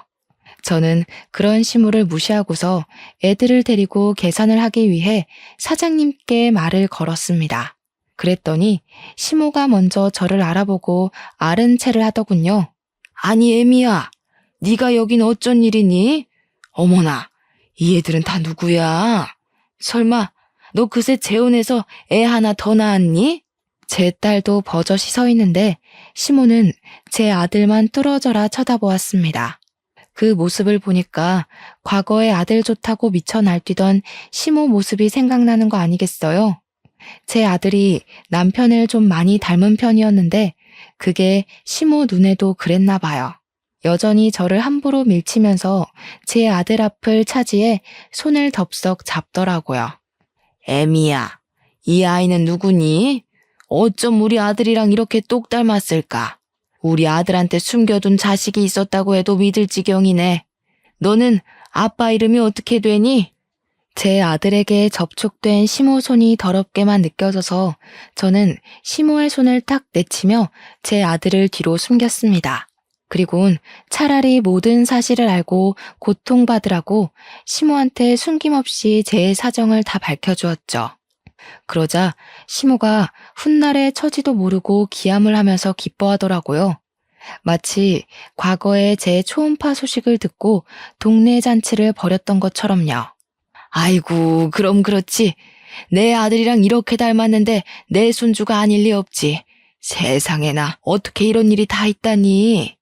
A: 저는 그런 시무를 무시하고서 애들을 데리고 계산을 하기 위해 사장님께 말을 걸었습니다. 그랬더니 시모가 먼저 저를 알아보고 아른 체를 하더군요. 아니 애미야, 네가 여긴 어쩐 일이니? 어머나, 이 애들은 다 누구야? 설마 너 그새 재혼해서 애 하나 더 낳았니? 제 딸도 버젓이 서 있는데 시모는 제 아들만 뚫어져라 쳐다보았습니다. 그 모습을 보니까 과거에 아들 좋다고 미쳐 날뛰던 시모 모습이 생각나는 거 아니겠어요? 제 아들이 남편을 좀 많이 닮은 편이었는데 그게 시모 눈에도 그랬나 봐요. 여전히 저를 함부로 밀치면서 제 아들 앞을 차지해 손을 덥석 잡더라고요. 애미야, 이 아이는 누구니? 어쩜 우리 아들이랑 이렇게 똑 닮았을까? 우리 아들한테 숨겨둔 자식이 있었다고 해도 믿을 지경이네. 너는 아빠 이름이 어떻게 되니? 제 아들에게 접촉된 시모 손이 더럽게만 느껴져서 저는 시모의 손을 딱 내치며 제 아들을 뒤로 숨겼습니다. 그리고는 차라리 모든 사실을 알고 고통받으라고 시모한테 숨김없이 제 사정을 다 밝혀주었죠. 그러자 시모가 훗날의 처지도 모르고 기함을 하면서 기뻐하더라고요. 마치 과거에 제 초음파 소식을 듣고 동네 잔치를 벌였던 것처럼요. 아이고, 그럼 그렇지. 내 아들이랑 이렇게 닮았는데 내 손주가 아닐 리 없지. 세상에나 어떻게 이런 일이 다 있다니.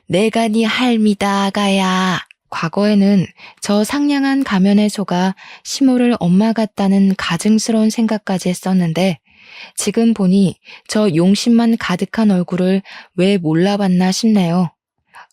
A: 내가 네 할미다, 아가야. 과거에는 저 상냥한 가면에 속아 시모를 엄마 같다는 가증스러운 생각까지 했었는데 지금 보니 저 용심만 가득한 얼굴을 왜 몰라봤나 싶네요.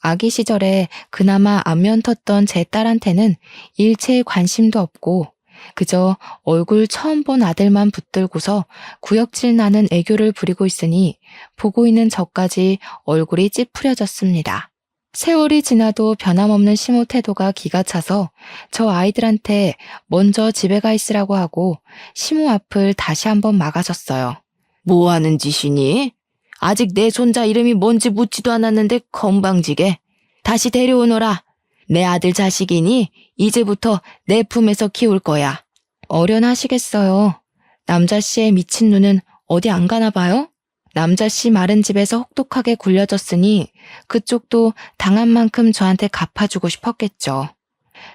A: 아기 시절에 그나마 안면 텄던 제 딸한테는 일체의 관심도 없고 그저 얼굴 처음 본 아들만 붙들고서 구역질 나는 애교를 부리고 있으니 보고 있는 저까지 얼굴이 찌푸려졌습니다. 세월이 지나도 변함없는 시모 태도가 기가 차서 저 아이들한테 먼저 집에 가 있으라고 하고 시모 앞을 다시 한번 막아섰어요. 뭐 하는 짓이니? 아직 내 손자 이름이 뭔지 묻지도 않았는데 건방지게. 다시 데려오너라. 내 아들 자식이니 이제부터 내 품에서 키울 거야. 어련하시겠어요. 남자씨의 미친 눈은 어디 안 가나 봐요? 남자씨 마른 집에서 혹독하게 굴려졌으니 그쪽도 당한 만큼 저한테 갚아주고 싶었겠죠.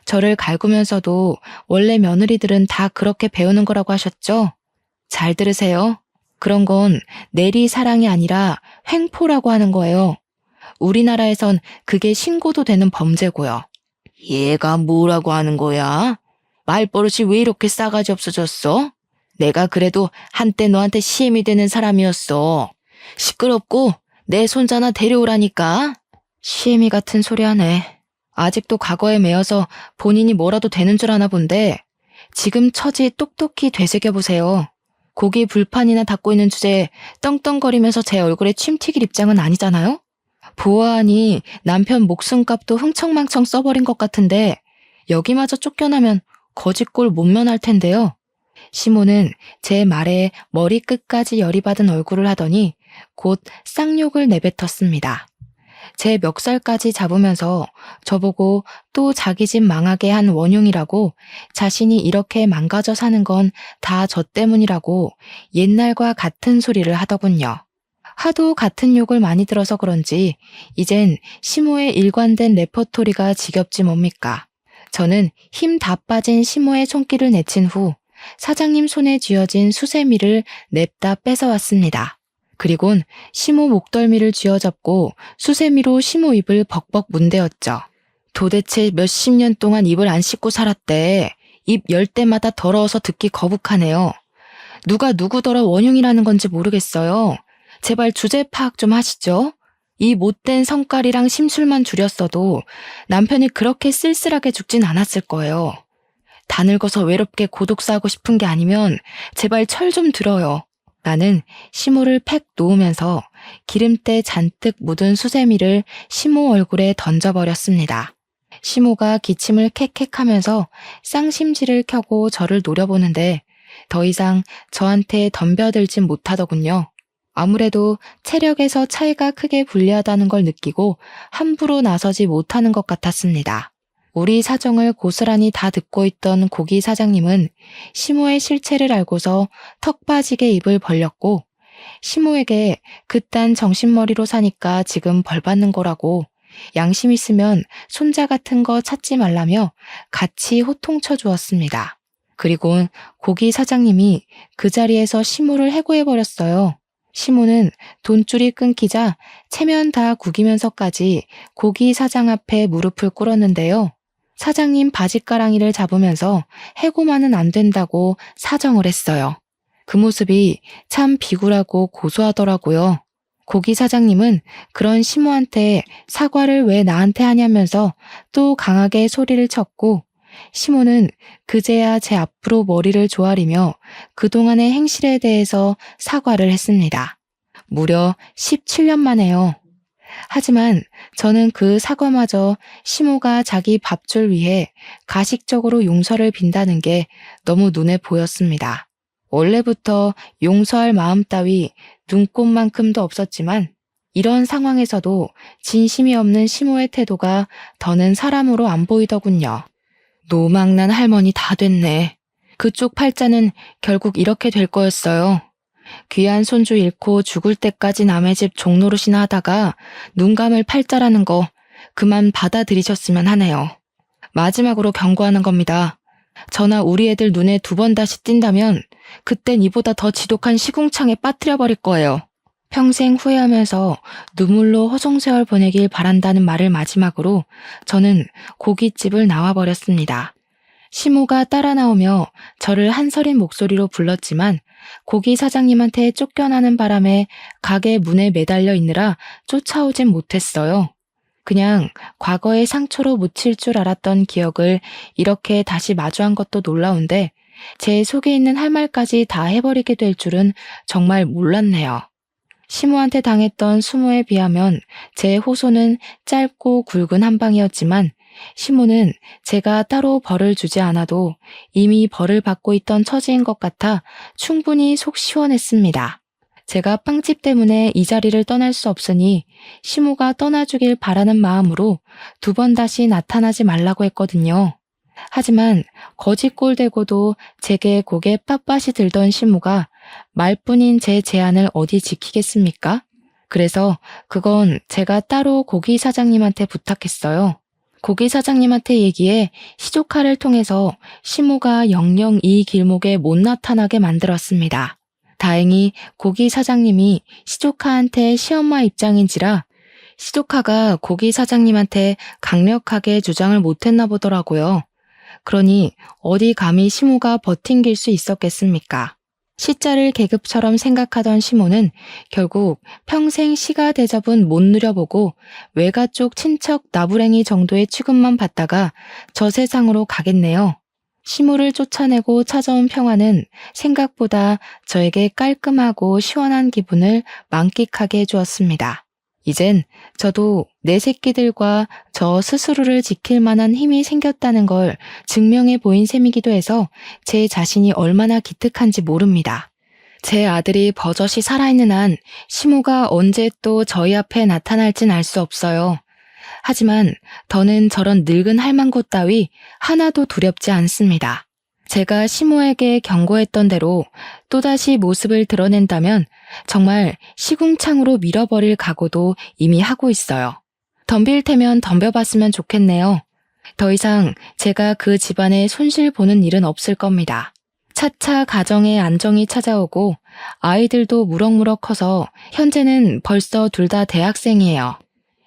A: 저를 갈구면서도 원래 며느리들은 다 그렇게 배우는 거라고 하셨죠? 잘 들으세요. 그런 건 내리사랑이 아니라 횡포라고 하는 거예요. 우리나라에선 그게 신고도 되는 범죄고요. 얘가 뭐라고 하는 거야? 말버릇이 왜 이렇게 싸가지 없어졌어? 내가 그래도 한때 너한테 시엠이 되는 사람이었어. 시끄럽고 내 손자나 데려오라니까. 시엠이 같은 소리 하네. 아직도 과거에 매여서 본인이 뭐라도 되는 줄 아나 본데 지금 처지 똑똑히 되새겨보세요. 고기 불판이나 닦고 있는 주제에 떵떵거리면서 제 얼굴에 침 튀길 입장은 아니잖아요? 보아하니 남편 목숨값도 흥청망청 써버린 것 같은데 여기마저 쫓겨나면 거짓골 못 면할 텐데요. 시모는 제 말에 머리끝까지 열이 받은 얼굴을 하더니 곧 쌍욕을 내뱉었습니다. 제 멱살까지 잡으면서 저보고 또 자기 집 망하게 한 원흉이라고, 자신이 이렇게 망가져 사는 건 다 저 때문이라고 옛날과 같은 소리를 하더군요. 하도 같은 욕을 많이 들어서 그런지 이젠 시모의 일관된 레퍼토리가 지겹지 뭡니까. 저는 힘 다 빠진 시모의 손길을 내친 후 사장님 손에 쥐어진 수세미를 냅다 뺏어왔습니다. 그리곤 시모 목덜미를 쥐어잡고 수세미로 시모 입을 벅벅 문대었죠. 도대체 몇십 년 동안 입을 안 씻고 살았대. 입 열 때마다 더러워서 듣기 거북하네요. 누가 누구더러 원흉이라는 건지 모르겠어요. 제발 주제 파악 좀 하시죠. 이 못된 성깔이랑 심술만 줄였어도 남편이 그렇게 쓸쓸하게 죽진 않았을 거예요. 다 늙어서 외롭게 고독사하고 싶은 게 아니면 제발 철 좀 들어요. 나는 시모를 팩 놓으면서 기름때 잔뜩 묻은 수세미를 시모 얼굴에 던져버렸습니다. 시모가 기침을 캑캑하면서 쌍심지를 켜고 저를 노려보는데 더 이상 저한테 덤벼들진 못하더군요. 아무래도 체력에서 차이가 크게 불리하다는 걸 느끼고 함부로 나서지 못하는 것 같았습니다. 우리 사정을 고스란히 다 듣고 있던 고기 사장님은 시모의 실체를 알고서 턱 빠지게 입을 벌렸고, 시모에게 그딴 정신머리로 사니까 지금 벌 받는 거라고, 양심 있으면 손자 같은 거 찾지 말라며 같이 호통쳐 주었습니다. 그리고 고기 사장님이 그 자리에서 시모를 해고해버렸어요. 시모는 돈줄이 끊기자 체면 다 구기면서까지 고기 사장 앞에 무릎을 꿇었는데요. 사장님 바지가랑이를 잡으면서 해고만은 안 된다고 사정을 했어요. 그 모습이 참 비굴하고 고소하더라고요. 고기 사장님은 그런 시모한테 사과를 왜 나한테 하냐면서 또 강하게 소리를 쳤고, 시모는 그제야 제 앞으로 머리를 조아리며 그동안의 행실에 대해서 사과를 했습니다. 무려 17년 만에요. 하지만 저는 그 사과마저 시모가 자기 밥줄 위해 가식적으로 용서를 빈다는 게 너무 눈에 보였습니다. 원래부터 용서할 마음 따위 눈꼽만큼도 없었지만 이런 상황에서도 진심이 없는 시모의 태도가 더는 사람으로 안 보이더군요. 노망난 할머니 다 됐네. 그쪽 팔자는 결국 이렇게 될 거였어요. 귀한 손주 잃고 죽을 때까지 남의 집 종노릇이나 하다가 눈 감을 팔자라는 거 그만 받아들이셨으면 하네요. 마지막으로 경고하는 겁니다. 저나 우리 애들 눈에 두 번 다시 띈다면 그땐 이보다 더 지독한 시궁창에 빠뜨려 버릴 거예요. 평생 후회하면서 눈물로 허송세월 보내길 바란다는 말을 마지막으로 저는 고깃집을 나와버렸습니다. 시모가 따라 나오며 저를 한서린 목소리로 불렀지만 고기 사장님한테 쫓겨나는 바람에 가게 문에 매달려 있느라 쫓아오진 못했어요. 그냥 과거의 상처로 묻힐 줄 알았던 기억을 이렇게 다시 마주한 것도 놀라운데 제 속에 있는 할 말까지 다 해버리게 될 줄은 정말 몰랐네요. 시모한테 당했던 수모에 비하면 제 호소는 짧고 굵은 한 방이었지만 시모는 제가 따로 벌을 주지 않아도 이미 벌을 받고 있던 처지인 것 같아 충분히 속 시원했습니다. 제가 빵집 때문에 이 자리를 떠날 수 없으니 시모가 떠나주길 바라는 마음으로 2번 다시 나타나지 말라고 했거든요. 하지만 거짓골 대고도 제게 고개 빳빳이 들던 시모가 말뿐인 제 제안을 어디 지키겠습니까? 그래서 그건 제가 따로 고기 사장님한테 부탁했어요. 고기 사장님한테 얘기해 시조카를 통해서 시모가 영영 이 길목에 못 나타나게 만들었습니다. 다행히 고기 사장님이 시조카한테 시엄마 입장인지라 시조카가 고기 사장님한테 강력하게 주장을 못했나 보더라고요. 그러니 어디 감히 시모가 버팅길 수 있었겠습니까? 시자를 계급처럼 생각하던 시모는 결국 평생 시가 대접은 못 누려보고 외가 쪽 친척 나부랭이 정도의 취급만 받다가 저 세상으로 가겠네요. 시모를 쫓아내고 찾아온 평화는 생각보다 저에게 깔끔하고 시원한 기분을 만끽하게 해주었습니다. 이젠 저도 내 새끼들과 저 스스로를 지킬 만한 힘이 생겼다는 걸 증명해 보인 셈이기도 해서 제 자신이 얼마나 기특한지 모릅니다. 제 아들이 버젓이 살아있는 한 시모가 언제 또 저희 앞에 나타날진 알 수 없어요. 하지만 더는 저런 늙은 할망구 따위 하나도 두렵지 않습니다. 제가 시모에게 경고했던 대로 또다시 모습을 드러낸다면 정말 시궁창으로 밀어버릴 각오도 이미 하고 있어요. 덤빌 테면 덤벼봤으면 좋겠네요. 더 이상 제가 그 집안에 손실 보는 일은 없을 겁니다. 차차 가정에 안정이 찾아오고 아이들도 무럭무럭 커서 현재는 벌써 둘 다 대학생이에요.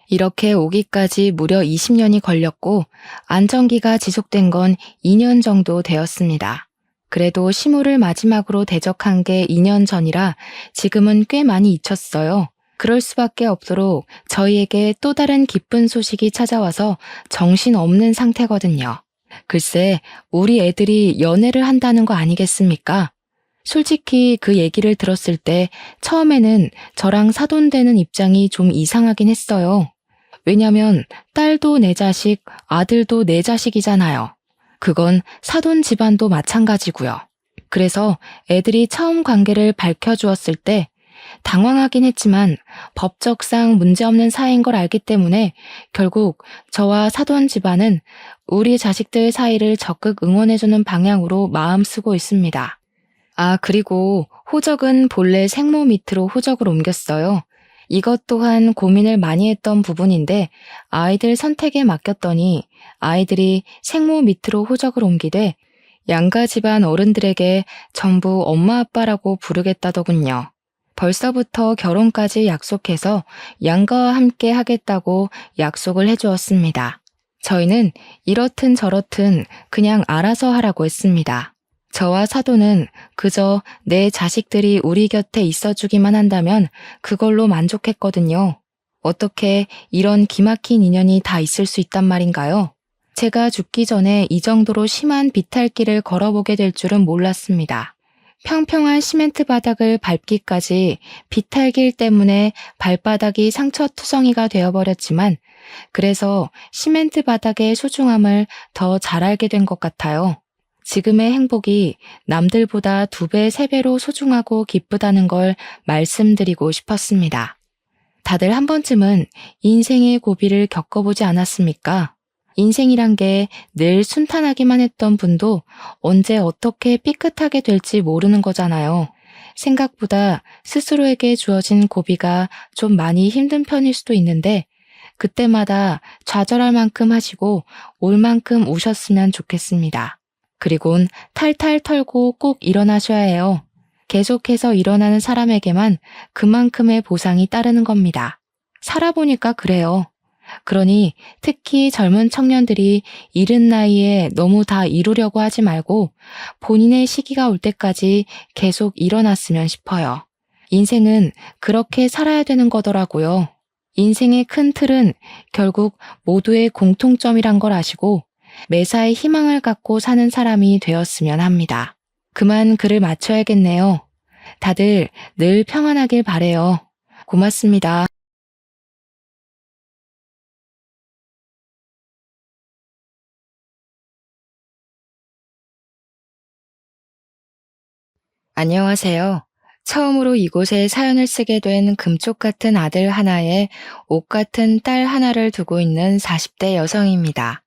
A: 이렇게 오기까지 무려 20년이 걸렸고 안정기가 지속된 건 2년 정도 되었습니다. 그래도 시모를 마지막으로 대적한 게 2년 전이라 지금은 꽤 많이 잊혔어요. 그럴 수밖에 없도록 저희에게 또 다른 기쁜 소식이 찾아와서 정신없는 상태거든요. 글쎄, 우리 애들이 연애를 한다는 거 아니겠습니까? 솔직히 그 얘기를 들었을 때 처음에는 저랑 사돈되는 입장이 좀 이상하긴 했어요. 왜냐면 딸도 내 자식, 아들도 내 자식이잖아요. 그건 사돈 집안도 마찬가지고요. 그래서 애들이 처음 관계를 밝혀주었을 때 당황하긴 했지만 법적상 문제없는 사이인 걸 알기 때문에 결국 저와 사돈 집안은 우리 자식들 사이를 적극 응원해주는 방향으로 마음 쓰고 있습니다. 아, 그리고 호적은 본래 생모 밑으로 호적을 옮겼어요. 이것 또한 고민을 많이 했던 부분인데 아이들 선택에 맡겼더니 아이들이 생모 밑으로 호적을 옮기되 양가 집안 어른들에게 전부 엄마 아빠라고 부르겠다더군요. 벌써부터 결혼까지 약속해서 양가와 함께 하겠다고 약속을 해주었습니다. 저희는 이렇든 저렇든 그냥 알아서 하라고 했습니다. 저와 사돈은 그저 내 자식들이 우리 곁에 있어주기만 한다면 그걸로 만족했거든요. 어떻게 이런 기막힌 인연이 다 있을 수 있단 말인가요? 제가 죽기 전에 이 정도로 심한 비탈길을 걸어보게 될 줄은 몰랐습니다. 평평한 시멘트 바닥을 밟기까지 비탈길 때문에 발바닥이 상처투성이가 되어버렸지만 그래서 시멘트 바닥의 소중함을 더 잘 알게 된 것 같아요. 지금의 행복이 남들보다 2배, 3배로 소중하고 기쁘다는 걸 말씀드리고 싶었습니다. 다들 한 번쯤은 인생의 고비를 겪어보지 않았습니까? 인생이란 게 늘 순탄하기만 했던 분도 언제 어떻게 삐끗하게 될지 모르는 거잖아요. 생각보다 스스로에게 주어진 고비가 좀 많이 힘든 편일 수도 있는데 그때마다 좌절할 만큼 하시고 올 만큼 우셨으면 좋겠습니다. 그리곤 탈탈 털고 꼭 일어나셔야 해요. 계속해서 일어나는 사람에게만 그만큼의 보상이 따르는 겁니다. 살아보니까 그래요. 그러니 특히 젊은 청년들이 이른 나이에 너무 다 이루려고 하지 말고 본인의 시기가 올 때까지 계속 일어났으면 싶어요. 인생은 그렇게 살아야 되는 거더라고요. 인생의 큰 틀은 결국 모두의 공통점이란 걸 아시고 매사에 희망을 갖고 사는 사람이 되었으면 합니다. 그만 글을 마쳐야겠네요. 다들 늘 평안하길 바래요. 고맙습니다. 안녕하세요. 처음으로 이곳에 사연을 쓰게 된 금쪽 같은 아들 하나에 옥 같은 딸 하나를 두고 있는 40대 여성입니다.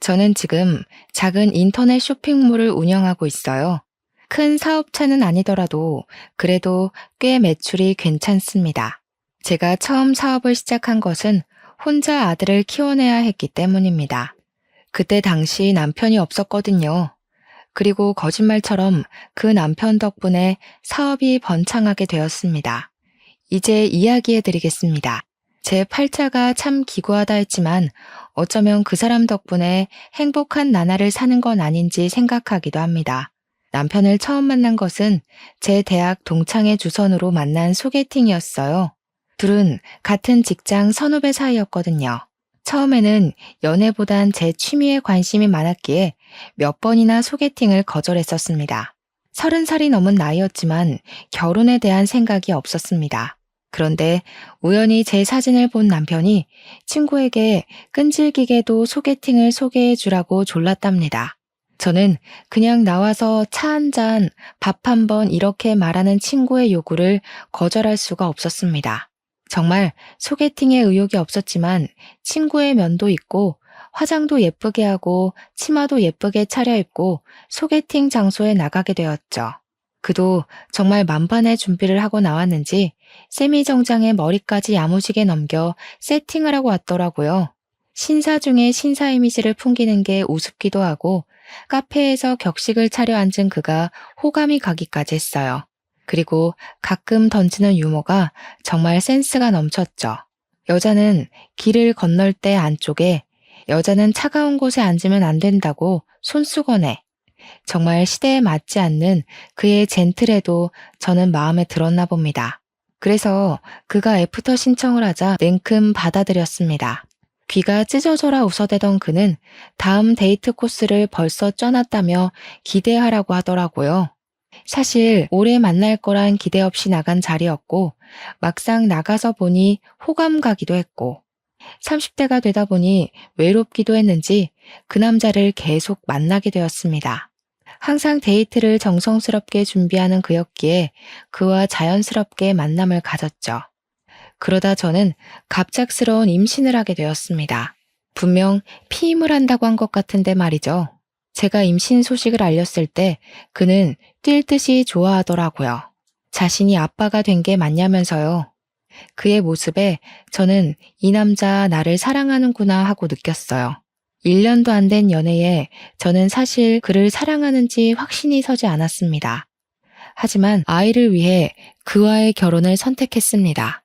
A: 저는 지금 작은 인터넷 쇼핑몰을 운영하고 있어요. 큰 사업차는 아니더라도 그래도 꽤 매출이 괜찮습니다. 제가 처음 사업을 시작한 것은 혼자 아들을 키워내야 했기 때문입니다. 그때 당시 남편이 없었거든요. 그리고 거짓말처럼 그 남편 덕분에 사업이 번창하게 되었습니다. 이제 이야기해 드리겠습니다. 제 팔자가 참 기구하다 했지만 어쩌면 그 사람 덕분에 행복한 나날을 사는 건 아닌지 생각하기도 합니다. 남편을 처음 만난 것은 제 대학 동창회 주선으로 만난 소개팅이었어요. 둘은 같은 직장 선후배 사이였거든요. 처음에는 연애보단 제 취미에 관심이 많았기에 몇 번이나 소개팅을 거절했었습니다. 30살이 넘은 나이였지만 결혼에 대한 생각이 없었습니다. 그런데 우연히 제 사진을 본 남편이 친구에게 끈질기게도 소개팅을 소개해 주라고 졸랐답니다. 저는 그냥 나와서 차 한 잔, 밥 한 번 이렇게 말하는 친구의 요구를 거절할 수가 없었습니다. 정말 소개팅에 의욕이 없었지만 친구의 면도 있고 화장도 예쁘게 하고 치마도 예쁘게 차려입고 소개팅 장소에 나가게 되었죠. 그도 정말 만반의 준비를 하고 나왔는지 세미정장에 머리까지 야무지게 넘겨 세팅을 하고 왔더라고요. 신사 중에 신사 이미지를 풍기는 게 우습기도 하고 카페에서 격식을 차려 앉은 그가 호감이 가기까지 했어요. 그리고 가끔 던지는 유머가 정말 센스가 넘쳤죠. 여자는 길을 건널 때 안쪽에, 여자는 차가운 곳에 앉으면 안 된다고 손수건에. 정말 시대에 맞지 않는 그의 젠틀해도 저는 마음에 들었나 봅니다. 그래서 그가 애프터 신청을 하자 냉큼 받아들였습니다. 귀가 찢어져라 웃어대던 그는 다음 데이트 코스를 벌써 쪄놨다며 기대하라고 하더라고요. 사실 오래 만날 거란 기대 없이 나간 자리였고 막상 나가서 보니 호감 가기도 했고 30대가 되다 보니 외롭기도 했는지 그 남자를 계속 만나게 되었습니다. 항상 데이트를 정성스럽게 준비하는 그였기에 그와 자연스럽게 만남을 가졌죠. 그러다 저는 갑작스러운 임신을 하게 되었습니다. 분명 피임을 한다고 한 것 같은데 말이죠. 제가 임신 소식을 알렸을 때 그는 뛸 듯이 좋아하더라고요. 자신이 아빠가 된 게 맞냐면서요. 그의 모습에 저는 이 남자 나를 사랑하는구나 하고 느꼈어요. 1년도 안 된 연애에 저는 사실 그를 사랑하는지 확신이 서지 않았습니다. 하지만 아이를 위해 그와의 결혼을 선택했습니다.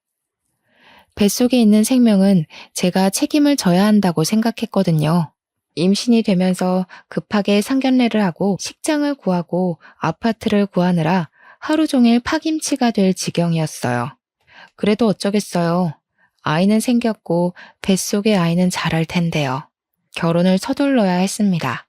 A: 뱃속에 있는 생명은 제가 책임을 져야 한다고 생각했거든요. 임신이 되면서 급하게 상견례를 하고 식장을 구하고 아파트를 구하느라 하루 종일 파김치가 될 지경이었어요. 그래도 어쩌겠어요. 아이는 생겼고 뱃속의 아이는 자랄 텐데요. 결혼을 서둘러야 했습니다.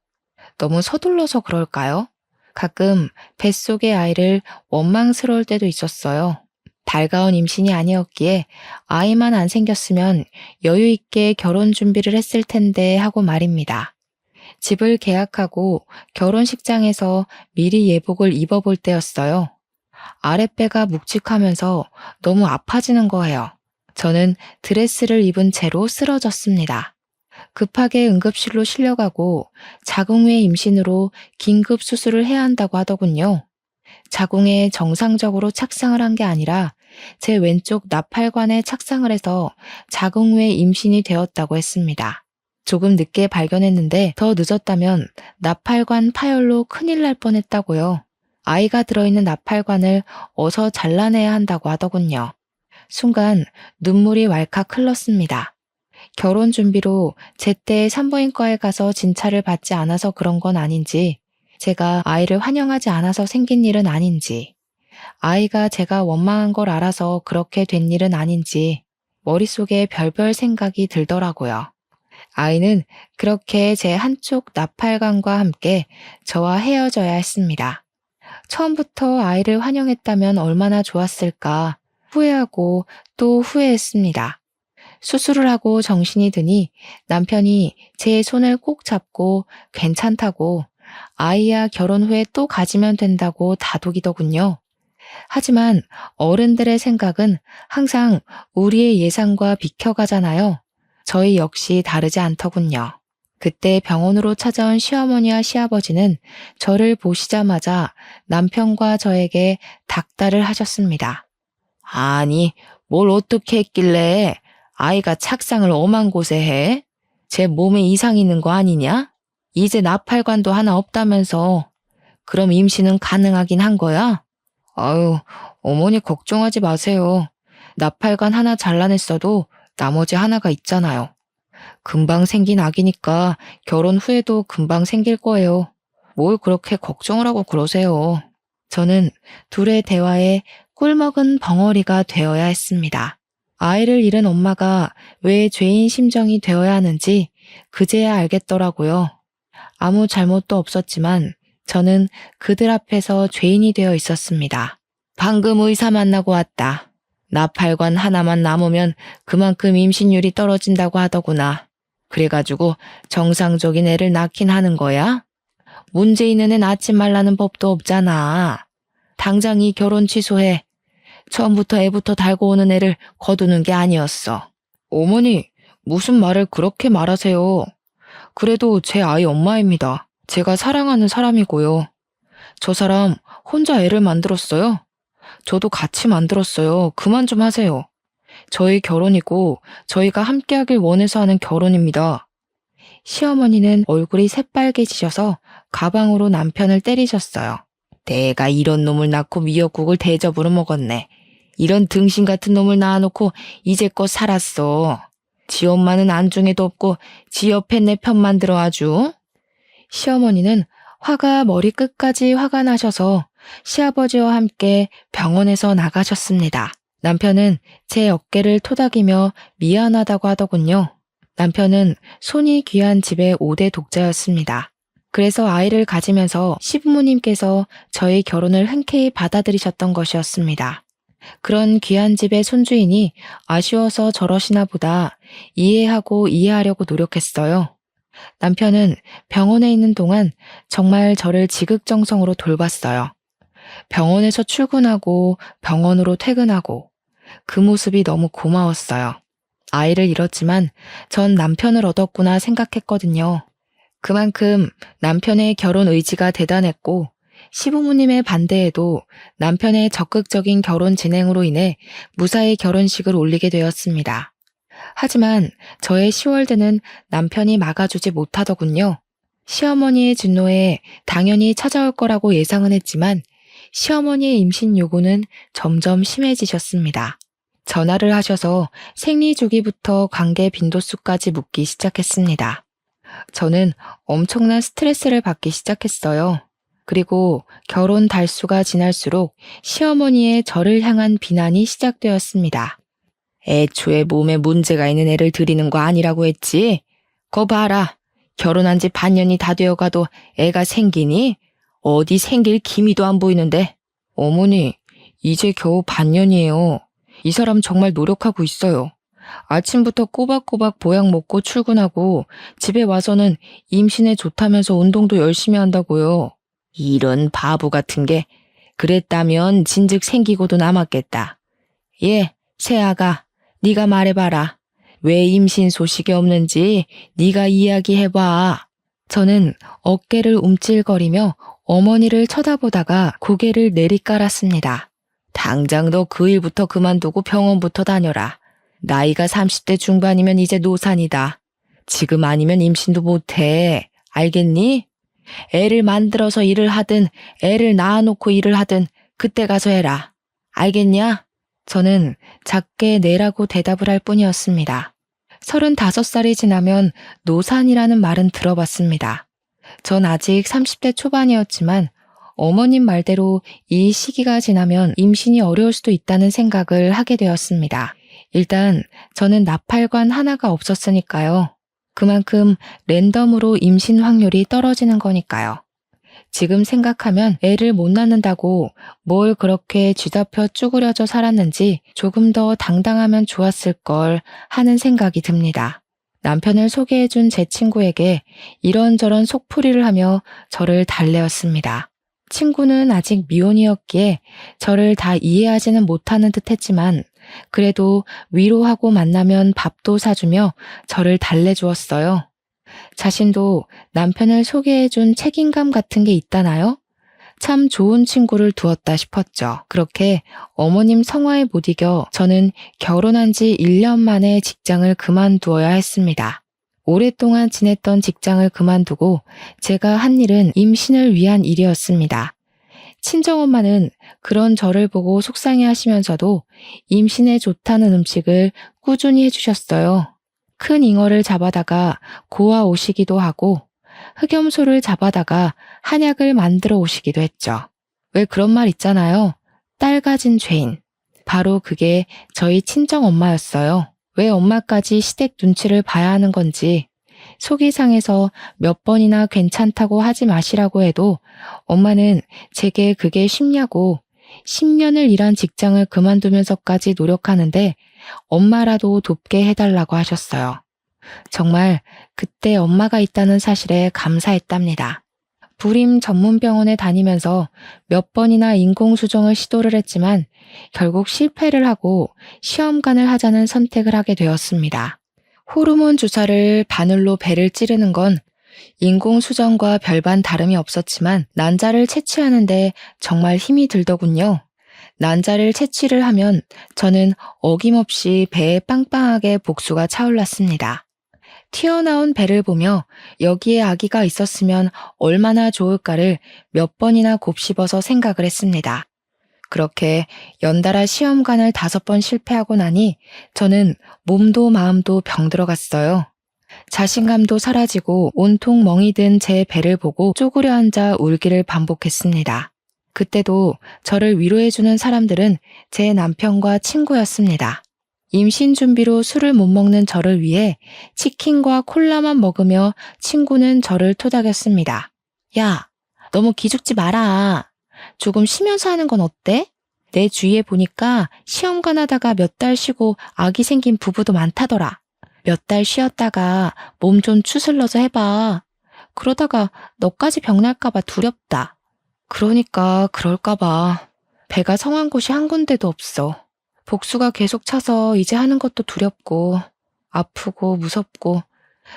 A: 너무 서둘러서 그럴까요? 가끔 뱃속의 아이를 원망스러울 때도 있었어요. 달가운 임신이 아니었기에 아이만 안 생겼으면 여유 있게 결혼 준비를 했을 텐데 하고 말입니다. 집을 계약하고 결혼식장에서 미리 예복을 입어볼 때였어요. 아랫배가 묵직하면서 너무 아파지는 거예요. 저는 드레스를 입은 채로 쓰러졌습니다. 급하게 응급실로 실려가고 자궁외 임신으로 긴급 수술을 해야 한다고 하더군요. 자궁에 정상적으로 착상을 한 게 아니라 제 왼쪽 나팔관에 착상을 해서 자궁외 임신이 되었다고 했습니다. 조금 늦게 발견했는데 더 늦었다면 나팔관 파열로 큰일 날 뻔했다고요. 아이가 들어있는 나팔관을 어서 잘라내야 한다고 하더군요. 순간 눈물이 왈칵 흘렀습니다. 결혼 준비로 제때 산부인과에 가서 진찰을 받지 않아서 그런 건 아닌지, 제가 아이를 환영하지 않아서 생긴 일은 아닌지, 아이가 제가 원망한 걸 알아서 그렇게 된 일은 아닌지, 머릿속에 별별 생각이 들더라고요. 아이는 그렇게 제 한쪽 나팔관과 함께 저와 헤어져야 했습니다. 처음부터 아이를 환영했다면 얼마나 좋았을까 후회하고 또 후회했습니다. 수술을 하고 정신이 드니 남편이 제 손을 꼭 잡고 괜찮다고 아이야 결혼 후에 또 가지면 된다고 다독이더군요. 하지만 어른들의 생각은 항상 우리의 예상과 비켜가잖아요. 저희 역시 다르지 않더군요. 그때 병원으로 찾아온 시어머니와 시아버지는 저를 보시자마자 남편과 저에게 닥달을 하셨습니다. 아니, 뭘 어떻게 했길래 아이가 착상을 엄한 곳에 해? 제 몸에 이상 있는 거 아니냐? 이제 나팔관도 하나 없다면서. 그럼 임신은 가능하긴 한 거야? 아유, 어머니 걱정하지 마세요. 나팔관 하나 잘라냈어도 나머지 하나가 있잖아요. 금방 생긴 아기니까 결혼 후에도 금방 생길 거예요. 뭘 그렇게 걱정을 하고 그러세요. 저는 둘의 대화에 꿀먹은 벙어리가 되어야 했습니다. 아이를 잃은 엄마가 왜 죄인 심정이 되어야 하는지 그제야 알겠더라고요. 아무 잘못도 없었지만 저는 그들 앞에서 죄인이 되어 있었습니다. 방금 의사 만나고 왔다. 나팔관 하나만 남으면 그만큼 임신율이 떨어진다고 하더구나. 그래가지고 정상적인 애를 낳긴 하는 거야? 문제 있는 애 낳지 말라는 법도 없잖아. 당장 이 결혼 취소해. 처음부터 애부터 달고 오는 애를 거두는 게 아니었어. 어머니, 무슨 말을 그렇게 말하세요? 그래도 제 아이 엄마입니다. 제가 사랑하는 사람이고요. 저 사람 혼자 애를 만들었어요. 저도 같이 만들었어요. 그만 좀 하세요. 저희 결혼이고 저희가 함께하길 원해서 하는 결혼입니다. 시어머니는 얼굴이 새빨개지셔서 가방으로 남편을 때리셨어요. 내가 이런 놈을 낳고 미역국을 대접으로 먹었네. 이런 등신 같은 놈을 낳아놓고 이제껏 살았어. 지 엄마는 안중에도 없고 지 옆에 내 편만 들어 아주. 시어머니는 화가 머리끝까지 화가 나셔서 시아버지와 함께 병원에서 나가셨습니다. 남편은 제 어깨를 토닥이며 미안하다고 하더군요. 남편은 손이 귀한 집의 5대 독자였습니다. 그래서 아이를 가지면서 시부모님께서 저희 결혼을 흔쾌히 받아들이셨던 것이었습니다. 그런 귀한 집의 손주이니 아쉬워서 저러시나 보다 이해하고 이해하려고 노력했어요. 남편은 병원에 있는 동안 정말 저를 지극정성으로 돌봤어요. 병원에서 출근하고 병원으로 퇴근하고 그 모습이 너무 고마웠어요. 아이를 잃었지만 전 남편을 얻었구나 생각했거든요. 그만큼 남편의 결혼 의지가 대단했고 시부모님의 반대에도 남편의 적극적인 결혼 진행으로 인해 무사히 결혼식을 올리게 되었습니다. 하지만 저의 10월드는 남편이 막아주지 못하더군요. 시어머니의 진노에 당연히 찾아올 거라고 예상은 했지만 시어머니의 임신 요구는 점점 심해지셨습니다. 전화를 하셔서 생리 주기부터 관계 빈도수까지 묻기 시작했습니다. 저는 엄청난 스트레스를 받기 시작했어요. 그리고 결혼 달수가 지날수록 시어머니의 저를 향한 비난이 시작되었습니다. 애초에 몸에 문제가 있는 애를 들이는 거 아니라고 했지? 거 봐라. 결혼한 지 반년이 다 되어가도 애가 생기니? 어디 생길 기미도 안 보이는데. 어머니, 이제 겨우 반년이에요. 이 사람 정말 노력하고 있어요. 아침부터 꼬박꼬박 보약 먹고 출근하고 집에 와서는 임신에 좋다면서 운동도 열심히 한다고요. 이런 바보 같은 게. 그랬다면 진즉 생기고도 남았겠다. 예, 새아가, 네가 말해봐라. 왜 임신 소식이 없는지 네가 이야기해봐. 저는 어깨를 움찔거리며 어머니를 쳐다보다가 고개를 내리깔았습니다. 당장 너 그 일부터 그만두고 병원부터 다녀라. 나이가 30대 중반이면 이제 노산이다. 지금 아니면 임신도 못해. 알겠니? 애를 만들어서 일을 하든 애를 낳아놓고 일을 하든 그때 가서 해라. 알겠냐? 저는 작게 네라고 대답을 할 뿐이었습니다. 35살이 지나면 노산이라는 말은 들어봤습니다. 전 아직 30대 초반이었지만 어머님 말대로 이 시기가 지나면 임신이 어려울 수도 있다는 생각을 하게 되었습니다. 일단 저는 나팔관 하나가 없었으니까요. 그만큼 랜덤으로 임신 확률이 떨어지는 거니까요. 지금 생각하면 애를 못 낳는다고 뭘 그렇게 쥐잡혀 쭈그려져 살았는지 조금 더 당당하면 좋았을 걸 하는 생각이 듭니다. 남편을 소개해준 제 친구에게 이런저런 속풀이를 하며 저를 달래었습니다. 친구는 아직 미혼이었기에 저를 다 이해하지는 못하는 듯 했지만 그래도 위로하고 만나면 밥도 사주며 저를 달래주었어요. 자신도 남편을 소개해준 책임감 같은 게 있다나요? 참 좋은 친구를 두었다 싶었죠. 그렇게 어머님 성화에 못 이겨 저는 결혼한 지 1년 만에 직장을 그만두어야 했습니다. 오랫동안 지냈던 직장을 그만두고 제가 한 일은 임신을 위한 일이었습니다. 친정엄마는 그런 저를 보고 속상해 하시면서도 임신에 좋다는 음식을 꾸준히 해주셨어요. 큰 잉어를 잡아다가 고아 오시기도 하고 흑염소를 잡아다가 한약을 만들어 오시기도 했죠. 왜 그런 말 있잖아요. 딸 가진 죄인. 바로 그게 저희 친정엄마였어요. 왜 엄마까지 시댁 눈치를 봐야 하는 건지 속이 상해서 몇 번이나 괜찮다고 하지 마시라고 해도 엄마는 제게 그게 쉽냐고 10년을 일한 직장을 그만두면서까지 노력하는데 엄마라도 돕게 해달라고 하셨어요. 정말 그때 엄마가 있다는 사실에 감사했답니다. 불임 전문병원에 다니면서 몇 번이나 인공수정을 시도를 했지만 결국 실패를 하고 시험관을 하자는 선택을 하게 되었습니다. 호르몬 주사를 바늘로 배를 찌르는 건 인공수정과 별반 다름이 없었지만 난자를 채취하는데 정말 힘이 들더군요. 난자를 채취를 하면 저는 어김없이 배에 빵빵하게 복수가 차올랐습니다. 튀어나온 배를 보며 여기에 아기가 있었으면 얼마나 좋을까를 몇 번이나 곱씹어서 생각을 했습니다. 그렇게 연달아 시험관을 5번 실패하고 나니 저는 몸도 마음도 병들어갔어요. 자신감도 사라지고 온통 멍이 든 제 배를 보고 쪼그려 앉아 울기를 반복했습니다. 그때도 저를 위로해주는 사람들은 제 남편과 친구였습니다. 임신 준비로 술을 못 먹는 저를 위해 치킨과 콜라만 먹으며 친구는 저를 토닥였습니다. 야, 너무 기죽지 마라. 조금 쉬면서 하는 건 어때? 내 주위에 보니까 시험관 하다가 몇 달 쉬고 아기 생긴 부부도 많다더라. 몇 달 쉬었다가 몸 좀 추슬러서 해봐. 그러다가 너까지 병날까봐 두렵다. 그러니까 그럴까봐. 배가 성한 곳이 한 군데도 없어. 복수가 계속 차서 이제 하는 것도 두렵고 아프고 무섭고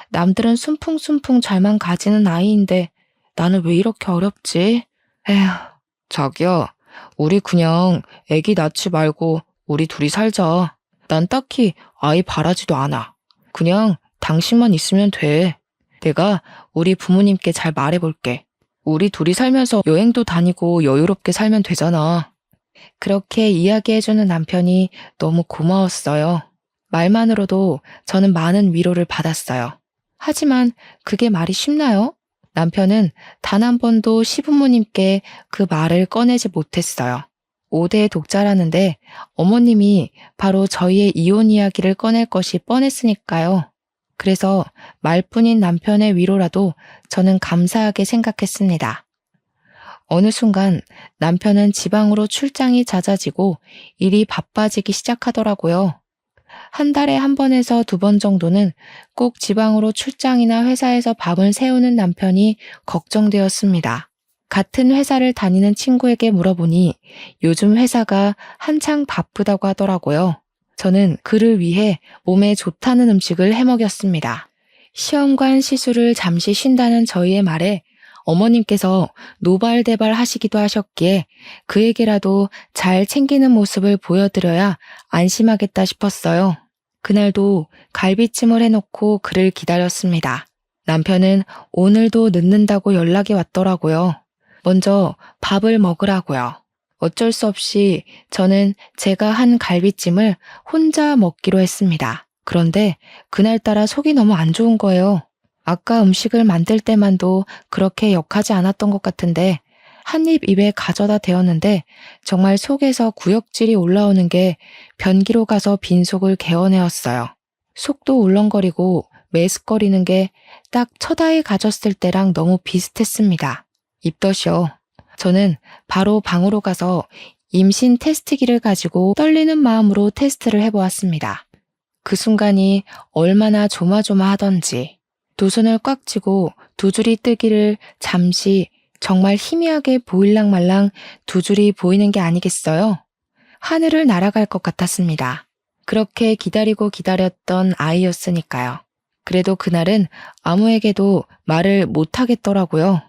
A: 남들은 순풍순풍 잘만 가지는 아이인데 나는 왜 이렇게 어렵지? 에휴, 자기야, 우리 그냥 애기 낳지 말고 우리 둘이 살자. 난 딱히 아이 바라지도 않아. 그냥 당신만 있으면 돼. 내가 우리 부모님께 잘 말해볼게. 우리 둘이 살면서 여행도 다니고 여유롭게 살면 되잖아. 그렇게 이야기해주는 남편이 너무 고마웠어요. 말만으로도 저는 많은 위로를 받았어요. 하지만 그게 말이 쉽나요? 남편은 단 한 번도 시부모님께 그 말을 꺼내지 못했어요. 5대 독자라는데 어머님이 바로 저희의 이혼 이야기를 꺼낼 것이 뻔했으니까요. 그래서 말뿐인 남편의 위로라도 저는 감사하게 생각했습니다. 어느 순간 남편은 지방으로 출장이 잦아지고 일이 바빠지기 시작하더라고요. 한 달에 1번에서 2번 정도는 꼭 지방으로 출장이나 회사에서 밤을 새우는 남편이 걱정되었습니다. 같은 회사를 다니는 친구에게 물어보니 요즘 회사가 한창 바쁘다고 하더라고요. 저는 그를 위해 몸에 좋다는 음식을 해먹였습니다. 시험관 시술을 잠시 쉰다는 저희의 말에 어머님께서 노발대발 하시기도 하셨기에 그에게라도 잘 챙기는 모습을 보여드려야 안심하겠다 싶었어요. 그날도 갈비찜을 해놓고 그를 기다렸습니다. 남편은 오늘도 늦는다고 연락이 왔더라고요. 먼저 밥을 먹으라고요. 어쩔 수 없이 저는 제가 한 갈비찜을 혼자 먹기로 했습니다. 그런데 그날따라 속이 너무 안 좋은 거예요. 아까 음식을 만들 때만도 그렇게 역하지 않았던 것 같은데 한 입 입에 가져다 대었는데 정말 속에서 구역질이 올라오는 게 변기로 가서 빈속을 개어내었어요. 속도 울렁거리고 메스거리는 게 딱 첫 아이 가졌을 때랑 너무 비슷했습니다. 입덧이요. 저는 바로 방으로 가서 임신 테스트기를 가지고 떨리는 마음으로 테스트를 해보았습니다. 그 순간이 얼마나 조마조마하던지 두 손을 꽉 쥐고 두 줄이 뜨기를 잠시 정말 희미하게 보일랑 말랑 두 줄이 보이는 게 아니겠어요? 하늘을 날아갈 것 같았습니다. 그렇게 기다리고 기다렸던 아이였으니까요. 그래도 그날은 아무에게도 말을 못하겠더라고요.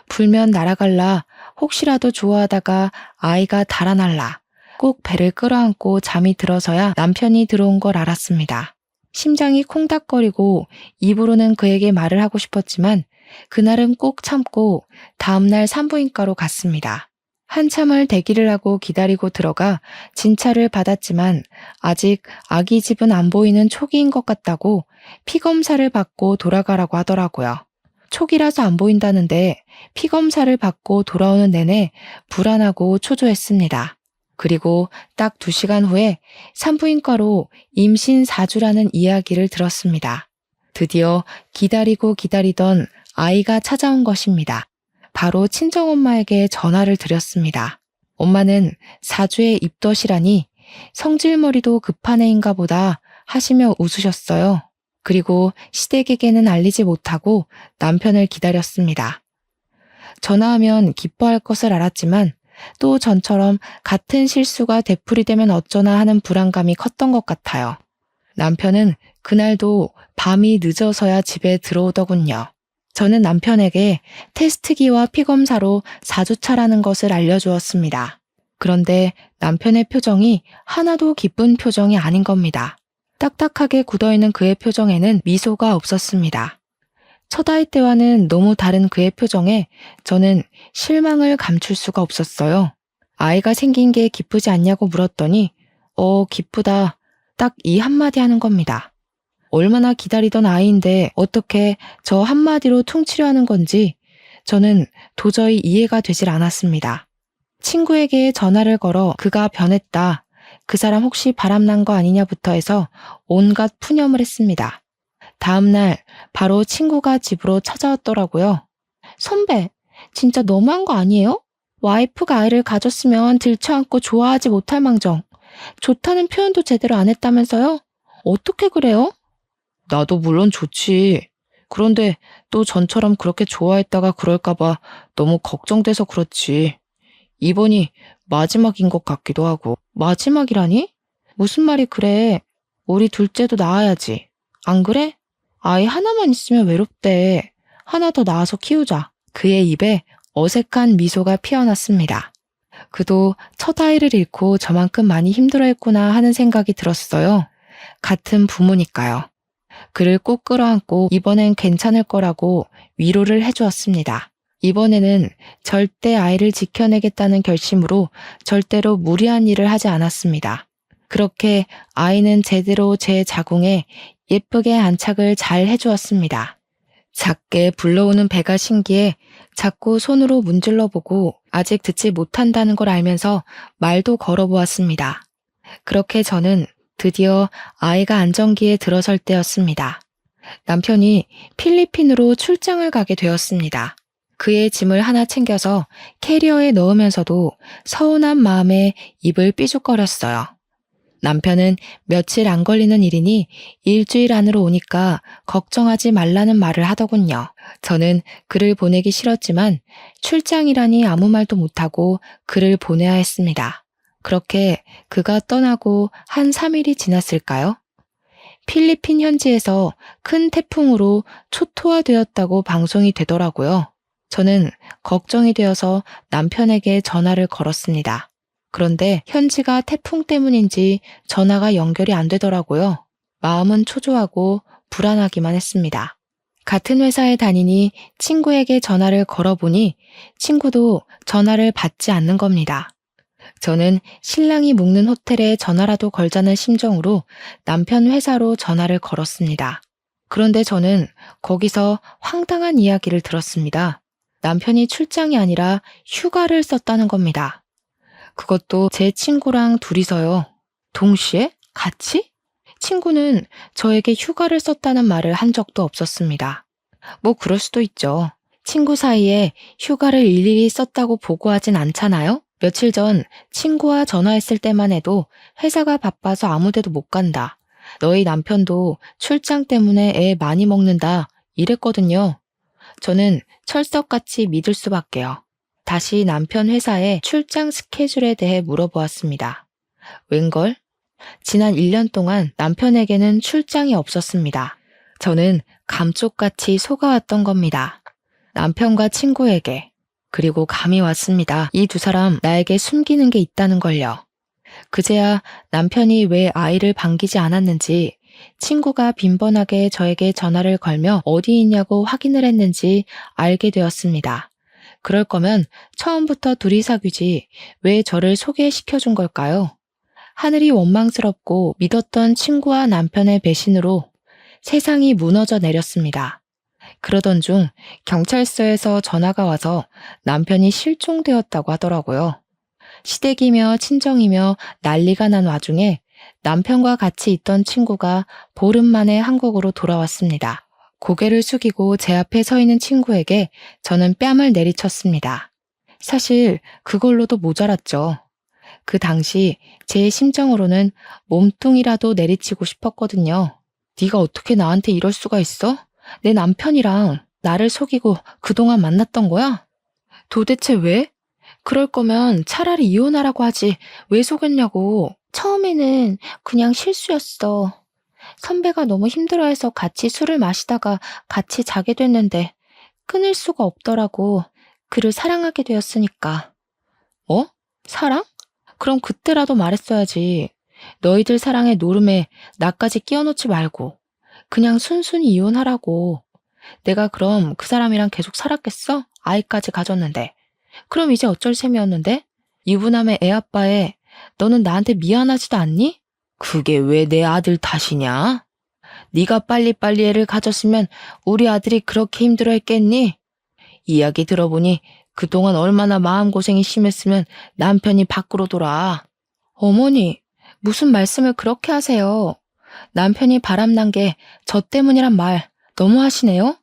A: 불면 날아갈라, 혹시라도 좋아하다가 아이가 달아날라, 꼭 배를 끌어안고 잠이 들어서야 남편이 들어온 걸 알았습니다. 심장이 콩닥거리고 입으로는 그에게 말을 하고 싶었지만 그날은 꼭 참고 다음날 산부인과로 갔습니다. 한참을 대기를 하고 기다리고 들어가 진찰을 받았지만 아직 아기 집은 안 보이는 초기인 것 같다고 피검사를 받고 돌아가라고 하더라고요. 초기라서 안 보인다는데 피검사를 받고 돌아오는 내내 불안하고 초조했습니다. 그리고 딱 2시간 후에 산부인과로 임신 4주라는 이야기를 들었습니다. 드디어 기다리고 기다리던 아이가 찾아온 것입니다. 바로 친정엄마에게 전화를 드렸습니다. 엄마는 4주의 입덧이라니 성질머리도 급한 애인가 보다 하시며 웃으셨어요. 그리고 시댁에게는 알리지 못하고 남편을 기다렸습니다. 전화하면 기뻐할 것을 알았지만 또 전처럼 같은 실수가 되풀이되면 어쩌나 하는 불안감이 컸던 것 같아요. 남편은 그날도 밤이 늦어서야 집에 들어오더군요. 저는 남편에게 테스트기와 피검사로 4주차라는 것을 알려주었습니다. 그런데 남편의 표정이 하나도 기쁜 표정이 아닌 겁니다. 딱딱하게 굳어있는 그의 표정에는 미소가 없었습니다. 첫 아이 때와는 너무 다른 그의 표정에 저는 실망을 감출 수가 없었어요. 아이가 생긴 게 기쁘지 않냐고 물었더니 기쁘다. 딱 이 한마디 하는 겁니다. 얼마나 기다리던 아이인데 어떻게 저 한마디로 퉁치려 하는 건지 저는 도저히 이해가 되질 않았습니다. 친구에게 전화를 걸어 그가 변했다. 그 사람 혹시 바람난 거 아니냐부터 해서 온갖 푸념을 했습니다. 다음날 바로 친구가 집으로 찾아왔더라고요. 선배, 진짜 너무한 거 아니에요? 와이프가 아이를 가졌으면 들쳐안고 좋아하지 못할 망정. 좋다는 표현도 제대로 안 했다면서요? 어떻게 그래요? 나도 물론 좋지. 그런데 또 전처럼 그렇게 좋아했다가 그럴까봐 너무 걱정돼서 그렇지. 이번이 마지막인 것 같기도 하고. 마지막이라니? 무슨 말이 그래. 우리 둘째도 낳아야지. 안 그래? 아이 하나만 있으면 외롭대. 하나 더 낳아서 키우자. 그의 입에 어색한 미소가 피어났습니다. 그도 첫 아이를 잃고 저만큼 많이 힘들어했구나 하는 생각이 들었어요. 같은 부모니까요. 그를 꼭 끌어안고 이번엔 괜찮을 거라고 위로를 해주었습니다. 이번에는 절대 아이를 지켜내겠다는 결심으로 절대로 무리한 일을 하지 않았습니다. 그렇게 아이는 제대로 제 자궁에 예쁘게 안착을 잘 해주었습니다. 작게 불러오는 배가 신기해 자꾸 손으로 문질러 보고 아직 듣지 못한다는 걸 알면서 말도 걸어보았습니다. 그렇게 저는 드디어 아이가 안정기에 들어설 때였습니다. 남편이 필리핀으로 출장을 가게 되었습니다. 그의 짐을 하나 챙겨서 캐리어에 넣으면서도 서운한 마음에 입을 삐죽거렸어요. 남편은 며칠 안 걸리는 일이니 일주일 안으로 오니까 걱정하지 말라는 말을 하더군요. 저는 그를 보내기 싫었지만 출장이라니 아무 말도 못하고 그를 보내야 했습니다. 그렇게 그가 떠나고 한 3일이 지났을까요? 필리핀 현지에서 큰 태풍으로 초토화되었다고 방송이 되더라고요. 저는 걱정이 되어서 남편에게 전화를 걸었습니다. 그런데 현지가 태풍 때문인지 전화가 연결이 안 되더라고요. 마음은 초조하고 불안하기만 했습니다. 같은 회사에 다니니 친구에게 전화를 걸어보니 친구도 전화를 받지 않는 겁니다. 저는 신랑이 묵는 호텔에 전화라도 걸자는 심정으로 남편 회사로 전화를 걸었습니다. 그런데 저는 거기서 황당한 이야기를 들었습니다. 남편이 출장이 아니라 휴가를 썼다는 겁니다. 그것도 제 친구랑 둘이서요. 동시에? 같이? 친구는 저에게 휴가를 썼다는 말을 한 적도 없었습니다. 뭐 그럴 수도 있죠. 친구 사이에 휴가를 일일이 썼다고 보고하진 않잖아요? 며칠 전 친구와 전화했을 때만 해도 회사가 바빠서 아무 데도 못 간다. 너희 남편도 출장 때문에 애 많이 먹는다. 이랬거든요. 저는 철석같이 믿을 수밖에요. 다시 남편 회사의 출장 스케줄에 대해 물어보았습니다. 웬걸? 지난 1년 동안 남편에게는 출장이 없었습니다. 저는 감쪽같이 속아왔던 겁니다. 남편과 친구에게, 그리고 감이 왔습니다. 이 두 사람 나에게 숨기는 게 있다는 걸요. 그제야 남편이 왜 아이를 반기지 않았는지, 친구가 빈번하게 저에게 전화를 걸며 어디 있냐고 확인을 했는지 알게 되었습니다. 그럴 거면 처음부터 둘이 사귀지 왜 저를 소개시켜준 걸까요? 하늘이 원망스럽고 믿었던 친구와 남편의 배신으로 세상이 무너져 내렸습니다. 그러던 중 경찰서에서 전화가 와서 남편이 실종되었다고 하더라고요. 시댁이며 친정이며 난리가 난 와중에 남편과 같이 있던 친구가 보름 만에 한국으로 돌아왔습니다. 고개를 숙이고 제 앞에 서 있는 친구에게 저는 뺨을 내리쳤습니다. 사실 그걸로도 모자랐죠. 그 당시 제 심정으로는 몸뚱이라도 내리치고 싶었거든요. 네가 어떻게 나한테 이럴 수가 있어? 내 남편이랑 나를 속이고 그동안 만났던 거야? 도대체 왜? 그럴 거면 차라리 이혼하라고 하지 왜 속였냐고. 처음에는 그냥 실수였어. 선배가 너무 힘들어해서 같이 술을 마시다가 같이 자게 됐는데 끊을 수가 없더라고. 그를 사랑하게 되었으니까. 어? 사랑? 그럼 그때라도 말했어야지. 너희들 사랑의 노름에 나까지 끼워놓지 말고 그냥 순순히 이혼하라고. 내가 그럼 그 사람이랑 계속 살았겠어? 아이까지 가졌는데. 그럼 이제 어쩔 셈이었는데? 유부남의 애아빠에 너는 나한테 미안하지도 않니? 그게 왜 내 아들 탓이냐? 네가 빨리빨리 애를 가졌으면 우리 아들이 그렇게 힘들어했겠니? 이야기 들어보니 그동안 얼마나 마음고생이 심했으면 남편이 밖으로 돌아. 어머니, 무슨 말씀을 그렇게 하세요? 남편이 바람난 게 저 때문이란 말 너무 하시네요?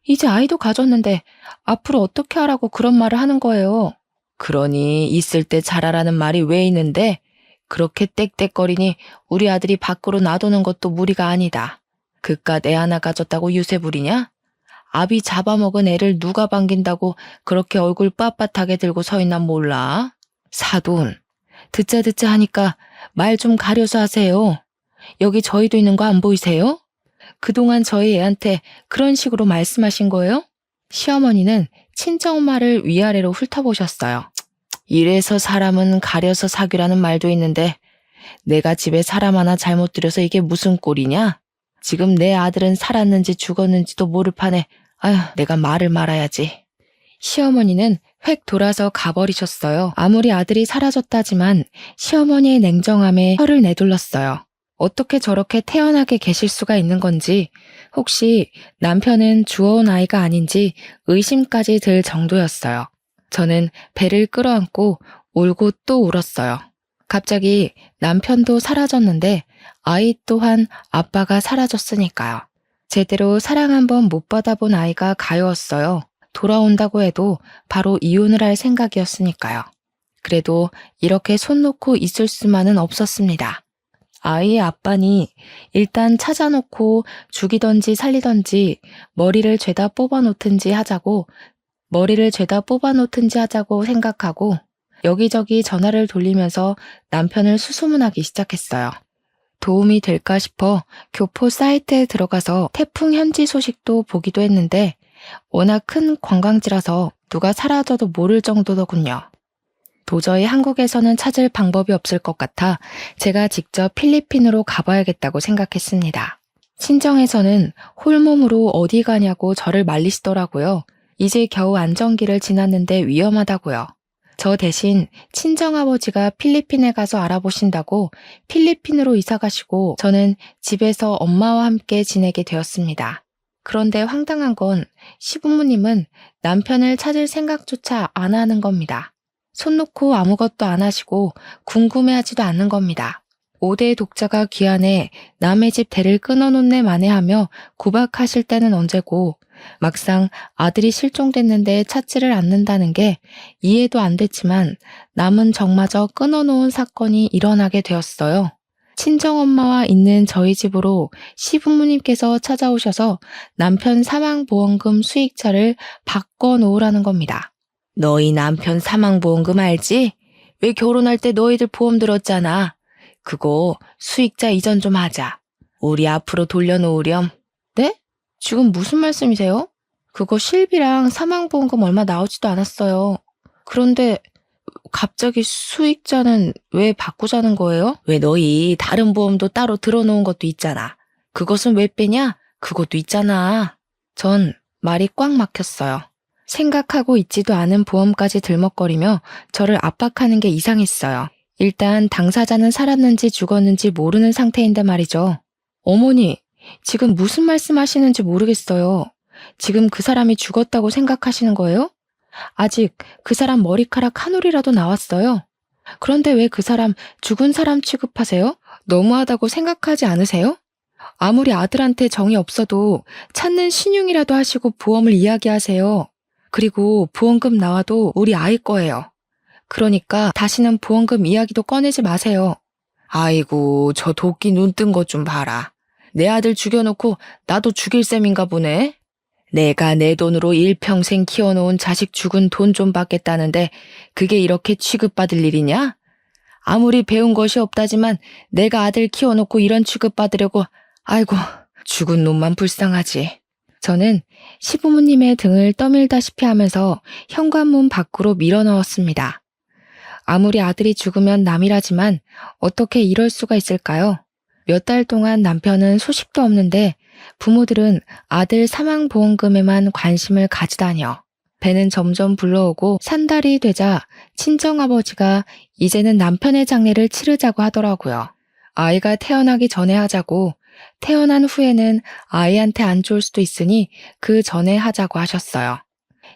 A: 이제 아이도 가졌는데 앞으로 어떻게 하라고 그런 말을 하는 거예요? 그러니 있을 때 잘하라는 말이 왜 있는데 그렇게 떽떽거리니 우리 아들이 밖으로 놔두는 것도 무리가 아니다. 그깟 애 하나 가졌다고 유세 부리냐? 아비 잡아먹은 애를 누가 반긴다고 그렇게 얼굴 빳빳하게 들고 서 있나 몰라? 사돈, 듣자 하니까 말 좀 가려서 하세요. 여기 저희도 있는 거 안 보이세요? 그동안 저희 애한테 그런 식으로 말씀하신 거예요? 시어머니는 친정엄마를 위아래로 훑어보셨어요. 이래서 사람은 가려서 사귀라는 말도 있는데 내가 집에 사람 하나 잘못 들여서 이게 무슨 꼴이냐? 지금 내 아들은 살았는지 죽었는지도 모를 판에 아휴 내가 말을 말아야지. 시어머니는 획 돌아서 가버리셨어요. 아무리 아들이 사라졌다지만 시어머니의 냉정함에 혀를 내둘렀어요. 어떻게 저렇게 태연하게 계실 수가 있는 건지, 혹시 남편은 주워온 아이가 아닌지 의심까지 들 정도였어요. 저는 배를 끌어안고 울고 또 울었어요. 갑자기 남편도 사라졌는데 아이 또한 아빠가 사라졌으니까요. 제대로 사랑 한번 못 받아본 아이가 가여웠어요. 돌아온다고 해도 바로 이혼을 할 생각이었으니까요. 그래도 이렇게 손 놓고 있을 수만은 없었습니다. 아이의 아빠니 일단 찾아놓고 죽이던지 살리던지 머리를 죄다 뽑아놓든지 하자고 생각하고 여기저기 전화를 돌리면서 남편을 수소문하기 시작했어요. 도움이 될까 싶어 교포 사이트에 들어가서 태풍 현지 소식도 보기도 했는데 워낙 큰 관광지라서 누가 사라져도 모를 정도더군요. 도저히 한국에서는 찾을 방법이 없을 것 같아 제가 직접 필리핀으로 가봐야겠다고 생각했습니다. 친정에서는 홀몸으로 어디 가냐고 저를 말리시더라고요. 이제 겨우 안정기를 지났는데 위험하다고요. 저 대신 친정아버지가 필리핀에 가서 알아보신다고 필리핀으로 이사 가시고 저는 집에서 엄마와 함께 지내게 되었습니다.
B: 그런데 황당한 건 시부모님은 남편을 찾을 생각조차 안 하는 겁니다. 손 놓고 아무것도 안 하시고 궁금해하지도 않는 겁니다. 5대 독자가 귀환해 남의 집 대를 끊어놓네 마네하며 구박하실 때는 언제고 막상 아들이 실종됐는데 찾지를 않는다는 게 이해도 안 됐지만 남은 정마저 끊어놓은 사건이 일어나게 되었어요. 친정엄마와 있는 저희 집으로 시부모님께서 찾아오셔서 남편 사망보험금 수익자를 바꿔놓으라는 겁니다. 너희 남편 사망보험금 알지? 왜 결혼할 때 너희들 보험 들었잖아. 그거 수익자 이전 좀 하자. 우리 앞으로 돌려놓으렴. 네? 지금 무슨 말씀이세요? 그거 실비랑 사망보험금 얼마 나오지도 않았어요. 그런데 갑자기 수익자는 왜 바꾸자는 거예요? 왜 너희 다른 보험도 따로 들어놓은 것도 있잖아. 그것은 왜 빼냐? 그것도 있잖아. 전 말이 꽉 막혔어요. 생각하고 있지도 않은 보험까지 들먹거리며 저를 압박하는 게 이상했어요. 일단 당사자는 살았는지 죽었는지 모르는 상태인데 말이죠. 어머니, 지금 무슨 말씀하시는지 모르겠어요. 지금 그 사람이 죽었다고 생각하시는 거예요? 아직 그 사람 머리카락 한 올이라도 나왔어요. 그런데 왜 그 사람 죽은 사람 취급하세요? 너무하다고 생각하지 않으세요? 아무리 아들한테 정이 없어도 찾는 신용이라도 하시고 보험을 이야기하세요. 그리고 보험금 나와도 우리 아이 거예요. 그러니까 다시는 보험금 이야기도 꺼내지 마세요. 아이고, 저 도끼 눈 뜬 것 좀 봐라. 내 아들 죽여놓고 나도 죽일 셈인가 보네. 내가 내 돈으로 일평생 키워놓은 자식 죽은 돈 좀 받겠다는데 그게 이렇게 취급받을 일이냐? 아무리 배운 것이 없다지만 내가 아들 키워놓고 이런 취급받으려고, 아이고, 죽은 놈만 불쌍하지. 저는 시부모님의 등을 떠밀다시피 하면서 현관문 밖으로 밀어넣었습니다. 아무리 아들이 죽으면 남이라지만 어떻게 이럴 수가 있을까요? 몇 달 동안 남편은 소식도 없는데 부모들은 아들 사망보험금에만 관심을 가지다니요. 배는 점점 불러오고 산달이 되자 친정아버지가 이제는 남편의 장례를 치르자고 하더라고요. 아이가 태어나기 전에 하자고, 태어난 후에는 아이한테 안 좋을 수도 있으니 그 전에 하자고 하셨어요.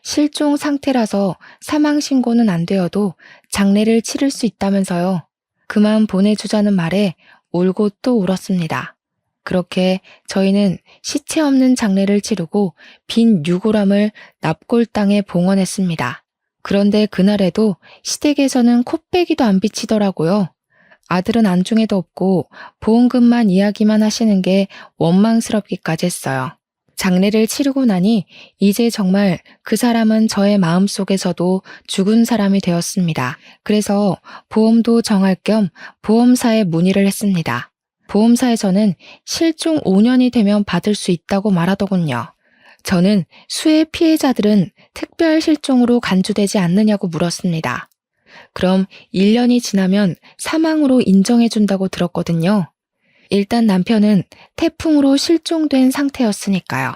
B: 실종 상태라서 사망신고는 안 되어도 장례를 치를 수 있다면서요. 그만 보내주자는 말에 울고 또 울었습니다. 그렇게 저희는 시체 없는 장례를 치르고 빈 유골함을 납골 땅에 봉헌했습니다. 그런데 그날에도 시댁에서는 코빼기도 안 비치더라고요. 아들은 안중에도 없고 보험금만 이야기만 하시는 게 원망스럽기까지 했어요. 장례를 치르고 나니 이제 정말 그 사람은 저의 마음속에서도 죽은 사람이 되었습니다. 그래서 보험도 정할 겸 보험사에 문의를 했습니다. 보험사에서는 실종 5년이 되면 받을 수 있다고 말하더군요. 저는 수해 피해자들은 특별 실종으로 간주되지 않느냐고 물었습니다. 그럼 1년이 지나면 사망으로 인정해준다고 들었거든요. 일단 남편은 태풍으로 실종된 상태였으니까요.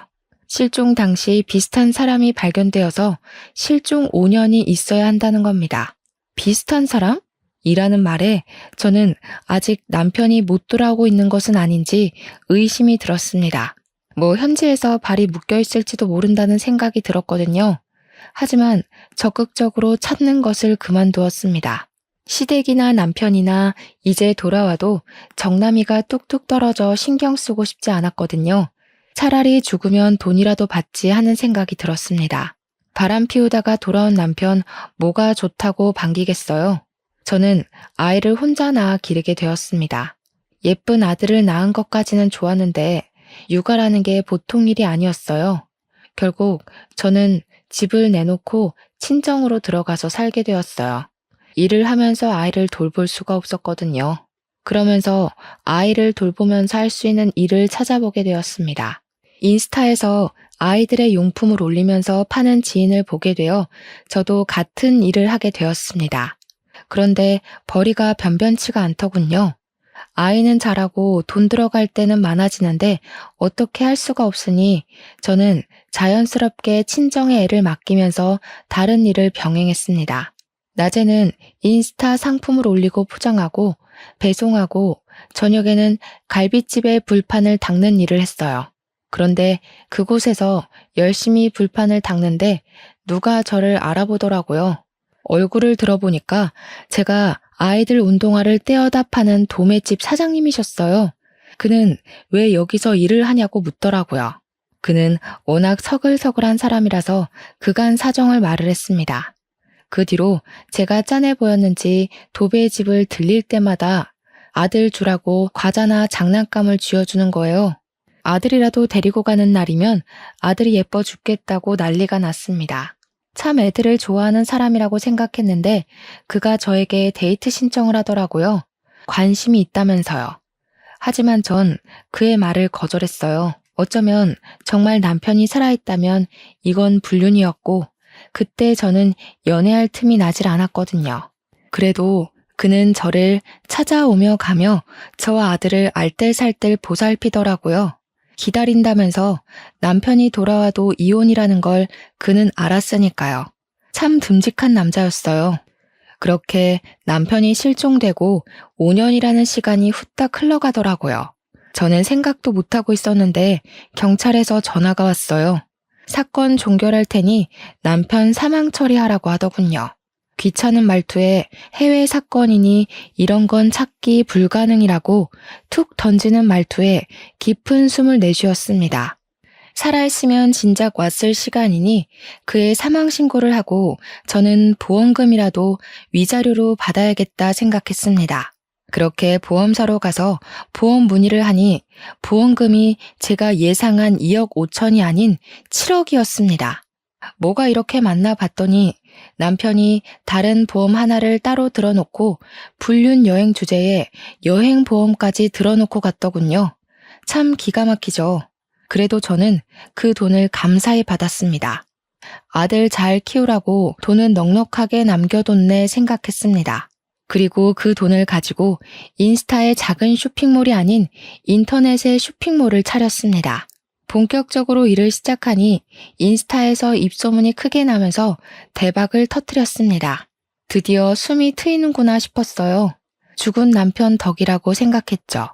B: 실종 당시 비슷한 사람이 발견되어서 실종 5년이 있어야 한다는 겁니다. 비슷한 사람? 이라는 말에 저는 아직 남편이 못 돌아오고 있는 것은 아닌지 의심이 들었습니다. 현지에서 발이 묶여 있을지도 모른다는 생각이 들었거든요. 하지만 적극적으로 찾는 것을 그만두었습니다. 시댁이나 남편이나 이제 돌아와도 정남이가 뚝뚝 떨어져 신경 쓰고 싶지 않았거든요. 차라리 죽으면 돈이라도 받지 하는 생각이 들었습니다. 바람 피우다가 돌아온 남편 뭐가 좋다고 반기겠어요. 저는 아이를 혼자 낳아 기르게 되었습니다. 예쁜 아들을 낳은 것까지는 좋았는데 육아라는 게 보통 일이 아니었어요. 결국 저는 집을 내놓고 친정으로 들어가서 살게 되었어요. 일을 하면서 아이를 돌볼 수가 없었거든요. 그러면서 아이를 돌보면서 할 수 있는 일을 찾아보게 되었습니다. 인스타에서 아이들의 용품을 올리면서 파는 지인을 보게 되어 저도 같은 일을 하게 되었습니다. 그런데 벌이가 변변치가 않더군요. 아이는 자라고 돈 들어갈 때는 많아지는데 어떻게 할 수가 없으니 저는 자연스럽게 친정의 애를 맡기면서 다른 일을 병행했습니다. 낮에는 인스타 상품을 올리고 포장하고 배송하고 저녁에는 갈비집의 불판을 닦는 일을 했어요. 그런데 그곳에서 열심히 불판을 닦는데 누가 저를 알아보더라고요. 얼굴을 들어보니까 제가 아이들 운동화를 떼어다 파는 도매집 사장님이셨어요. 그는 왜 여기서 일을 하냐고 묻더라고요. 그는 워낙 서글서글한 사람이라서 그간 사정을 말을 했습니다. 그 뒤로 제가 짠해 보였는지 도배집을 들릴 때마다 아들 주라고 과자나 장난감을 쥐어주는 거예요. 아들이라도 데리고 가는 날이면 아들이 예뻐 죽겠다고 난리가 났습니다. 참 애들을 좋아하는 사람이라고 생각했는데 그가 저에게 데이트 신청을 하더라고요. 관심이 있다면서요. 하지만 전 그의 말을 거절했어요. 어쩌면 정말 남편이 살아있다면 이건 불륜이었고 그때 저는 연애할 틈이 나질 않았거든요. 그래도 그는 저를 찾아오며 가며 저와 아들을 알뜰살뜰 보살피더라고요. 기다린다면서 남편이 돌아와도 이혼이라는 걸 그는 알았으니까요. 참 듬직한 남자였어요. 그렇게 남편이 실종되고 5년이라는 시간이 후딱 흘러가더라고요. 저는 생각도 못하고 있었는데 경찰에서 전화가 왔어요. 사건 종결할 테니 남편 사망 처리하라고 하더군요. 귀찮은 말투에 해외 사건이니 이런 건 찾기 불가능이라고 툭 던지는 말투에 깊은 숨을 내쉬었습니다. 살아있으면 진작 왔을 시간이니 그의 사망 신고를 하고 저는 보험금이라도 위자료로 받아야겠다 생각했습니다. 그렇게 보험사로 가서 보험 문의를 하니 보험금이 제가 예상한 2억 5천이 아닌 7억이었습니다. 뭐가 이렇게 많나 봤더니 남편이 다른 보험 하나를 따로 들어놓고 불륜 여행 주제에 여행 보험까지 들어놓고 갔더군요. 참 기가 막히죠. 그래도 저는 그 돈을 감사히 받았습니다. 아들 잘 키우라고 돈은 넉넉하게 남겨뒀네 생각했습니다. 그리고 그 돈을 가지고 인스타의 작은 쇼핑몰이 아닌 인터넷의 쇼핑몰을 차렸습니다. 본격적으로 일을 시작하니 인스타에서 입소문이 크게 나면서 대박을 터뜨렸습니다. 드디어 숨이 트이는구나 싶었어요. 죽은 남편 덕이라고 생각했죠.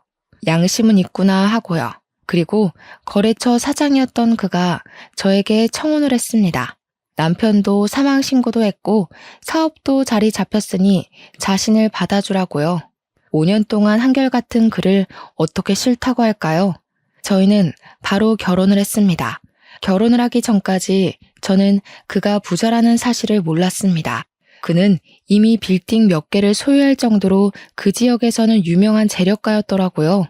B: 양심은 있구나 하고요. 그리고 거래처 사장이었던 그가 저에게 청혼을 했습니다. 남편도 사망 신고도 했고 사업도 자리 잡혔으니 자신을 받아주라고요. 5년 동안 한결같은 그를 어떻게 싫다고 할까요? 저희는 바로 결혼을 했습니다. 결혼을 하기 전까지 저는 그가 부자라는 사실을 몰랐습니다. 그는 이미 빌딩 몇 개를 소유할 정도로 그 지역에서는 유명한 재력가였더라고요.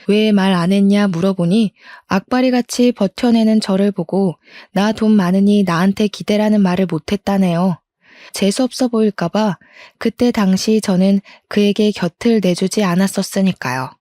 B: 왜 말 안 했냐 물어보니 악바리같이 버텨내는 저를 보고 나 돈 많으니 나한테 기대라는 말을 못했다네요. 재수없어 보일까봐 그때 당시 저는 그에게 곁을 내주지 않았었으니까요.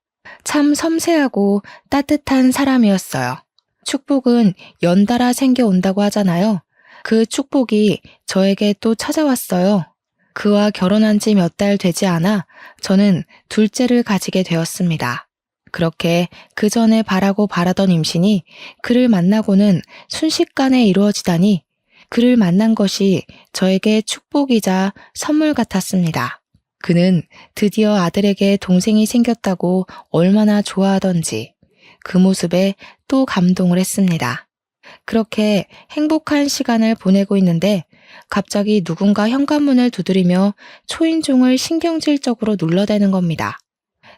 B: 참 섬세하고 따뜻한 사람이었어요. 축복은 연달아 생겨온다고 하잖아요. 그 축복이 저에게 또 찾아왔어요. 그와 결혼한 지 몇 달 되지 않아 저는 둘째를 가지게 되었습니다. 그렇게 그 전에 바라고 바라던 임신이 그를 만나고는 순식간에 이루어지다니 그를 만난 것이 저에게 축복이자 선물 같았습니다. 그는 드디어 아들에게 동생이 생겼다고 얼마나 좋아하던지 그 모습에 또 감동을 했습니다. 그렇게 행복한 시간을 보내고 있는데 갑자기 누군가 현관문을 두드리며 초인종을 신경질적으로 눌러대는 겁니다.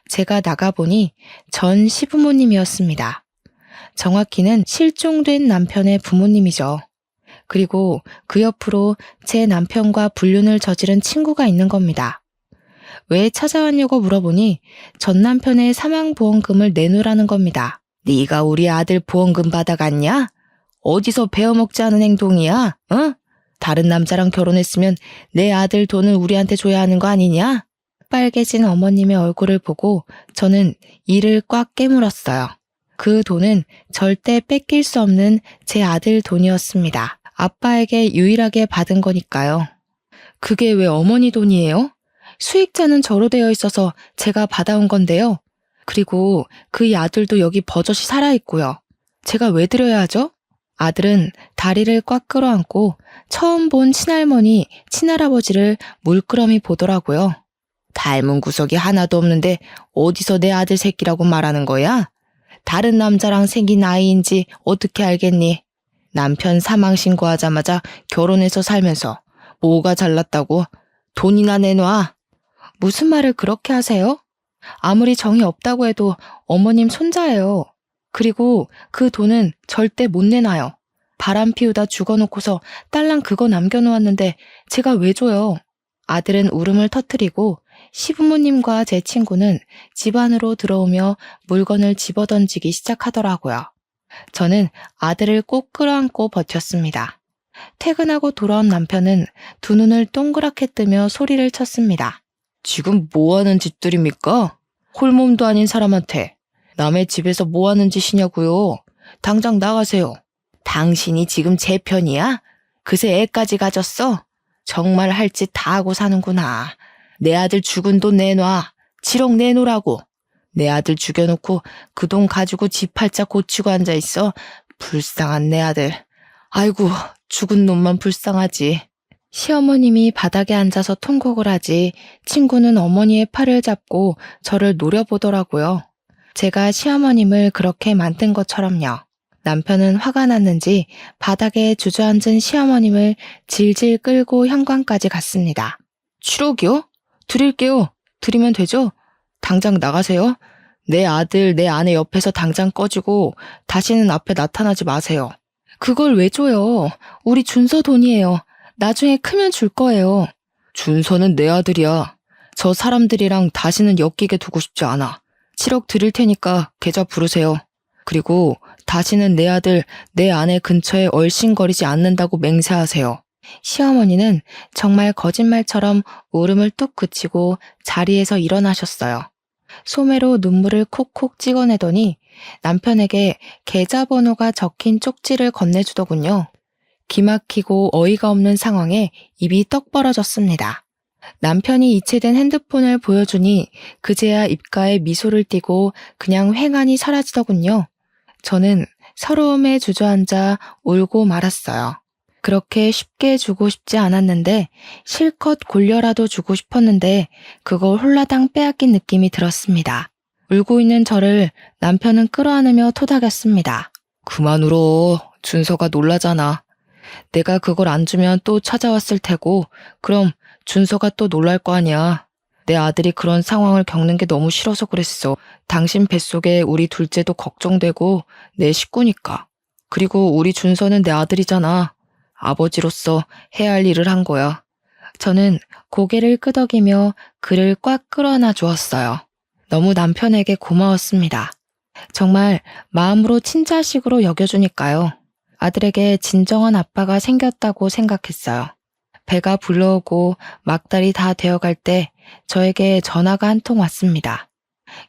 B: 제가 나가보니 전 시부모님이었습니다. 정확히는 실종된 남편의 부모님이죠. 그리고 그 옆으로 제 남편과 불륜을 저지른 친구가 있는 겁니다. 왜 찾아왔냐고 물어보니 전 남편의 사망보험금을 내놓으라는 겁니다. 네가 우리 아들 보험금 받아갔냐? 어디서 베어먹지 않은 행동이야? 어? 다른 남자랑 결혼했으면 내 아들 돈을 우리한테 줘야 하는 거 아니냐? 빨개진 어머님의 얼굴을 보고 저는 이를 꽉 깨물었어요. 그 돈은 절대 뺏길 수 없는 제 아들 돈이었습니다. 아빠에게 유일하게 받은 거니까요. 그게 왜 어머니 돈이에요? 수익자는 저로 되어 있어서 제가 받아온 건데요. 그리고 그 아들도 여기 버젓이 살아있고요. 제가 왜 드려야 하죠? 아들은 다리를 꽉 끌어안고 처음 본 친할머니, 친할아버지를 물끄러미 보더라고요. 닮은 구석이 하나도 없는데 어디서 내 아들 새끼라고 말하는 거야? 다른 남자랑 생긴 아이인지 어떻게 알겠니? 남편 사망 신고하자마자 결혼해서 살면서 뭐가 잘났다고? 돈이나 내놔. 무슨 말을 그렇게 하세요? 아무리 정이 없다고 해도 어머님 손자예요. 그리고 그 돈은 절대 못 내놔요. 바람 피우다 죽어놓고서 딸랑 그거 남겨놓았는데 제가 왜 줘요? 아들은 울음을 터뜨리고 시부모님과 제 친구는 집 안으로 들어오며 물건을 집어던지기 시작하더라고요. 저는 아들을 꼭 끌어안고 버텼습니다. 퇴근하고 돌아온 남편은 두 눈을 동그랗게 뜨며 소리를 쳤습니다. 지금 뭐 하는 짓들입니까? 홀몸도 아닌 사람한테 남의 집에서 뭐 하는 짓이냐고요? 당장 나가세요. 당신이 지금 제 편이야? 그새 애까지 가졌어? 정말 할 짓 다 하고 사는구나. 내 아들 죽은 돈 내놔. 7억 내놓으라고. 내 아들 죽여놓고 그 돈 가지고 집 팔자 고치고 앉아있어. 불쌍한 내 아들. 아이고, 죽은 놈만 불쌍하지. 시어머님이 바닥에 앉아서 통곡을 하지 친구는 어머니의 팔을 잡고 저를 노려보더라고요. 제가 시어머님을 그렇게 만든 것처럼요. 남편은 화가 났는지 바닥에 주저앉은 시어머님을 질질 끌고 현관까지 갔습니다. 7억이요? 드릴게요. 드리면 되죠? 당장 나가세요. 내 아들, 내 아내 옆에서 당장 꺼지고 다시는 앞에 나타나지 마세요. 그걸 왜 줘요? 우리 준서 돈이에요. 나중에 크면 줄 거예요. 준서는 내 아들이야. 저 사람들이랑 다시는 엮이게 두고 싶지 않아. 7억 드릴 테니까 계좌 부르세요. 그리고 다시는 내 아들, 내 아내 근처에 얼씬거리지 않는다고 맹세하세요. 시어머니는 정말 거짓말처럼 울음을 뚝 그치고 자리에서 일어나셨어요. 소매로 눈물을 콕콕 찍어내더니 남편에게 계좌번호가 적힌 쪽지를 건네주더군요. 기막히고 어이가 없는 상황에 입이 떡 벌어졌습니다. 남편이 이체된 핸드폰을 보여주니 그제야 입가에 미소를 띠고 그냥 횡하니 사라지더군요. 저는 서러움에 주저앉아 울고 말았어요. 그렇게 쉽게 주고 싶지 않았는데 실컷 골려라도 주고 싶었는데 그걸 홀라당 빼앗긴 느낌이 들었습니다. 울고 있는 저를 남편은 끌어안으며 토닥였습니다. 그만 울어. 준서가 놀라잖아. 내가 그걸 안 주면 또 찾아왔을 테고 그럼 준서가 또 놀랄 거 아니야. 내 아들이 그런 상황을 겪는 게 너무 싫어서 그랬어. 당신 뱃속에 우리 둘째도 걱정되고 내 식구니까. 그리고 우리 준서는 내 아들이잖아. 아버지로서 해야 할 일을 한 거야. 저는 고개를 끄덕이며 그를 꽉 끌어안아 주었어요. 너무 남편에게 고마웠습니다. 정말 마음으로 친자식으로 여겨주니까요. 아들에게 진정한 아빠가 생겼다고 생각했어요. 배가 불러오고 막달이 다 되어갈 때 저에게 전화가 한 통 왔습니다.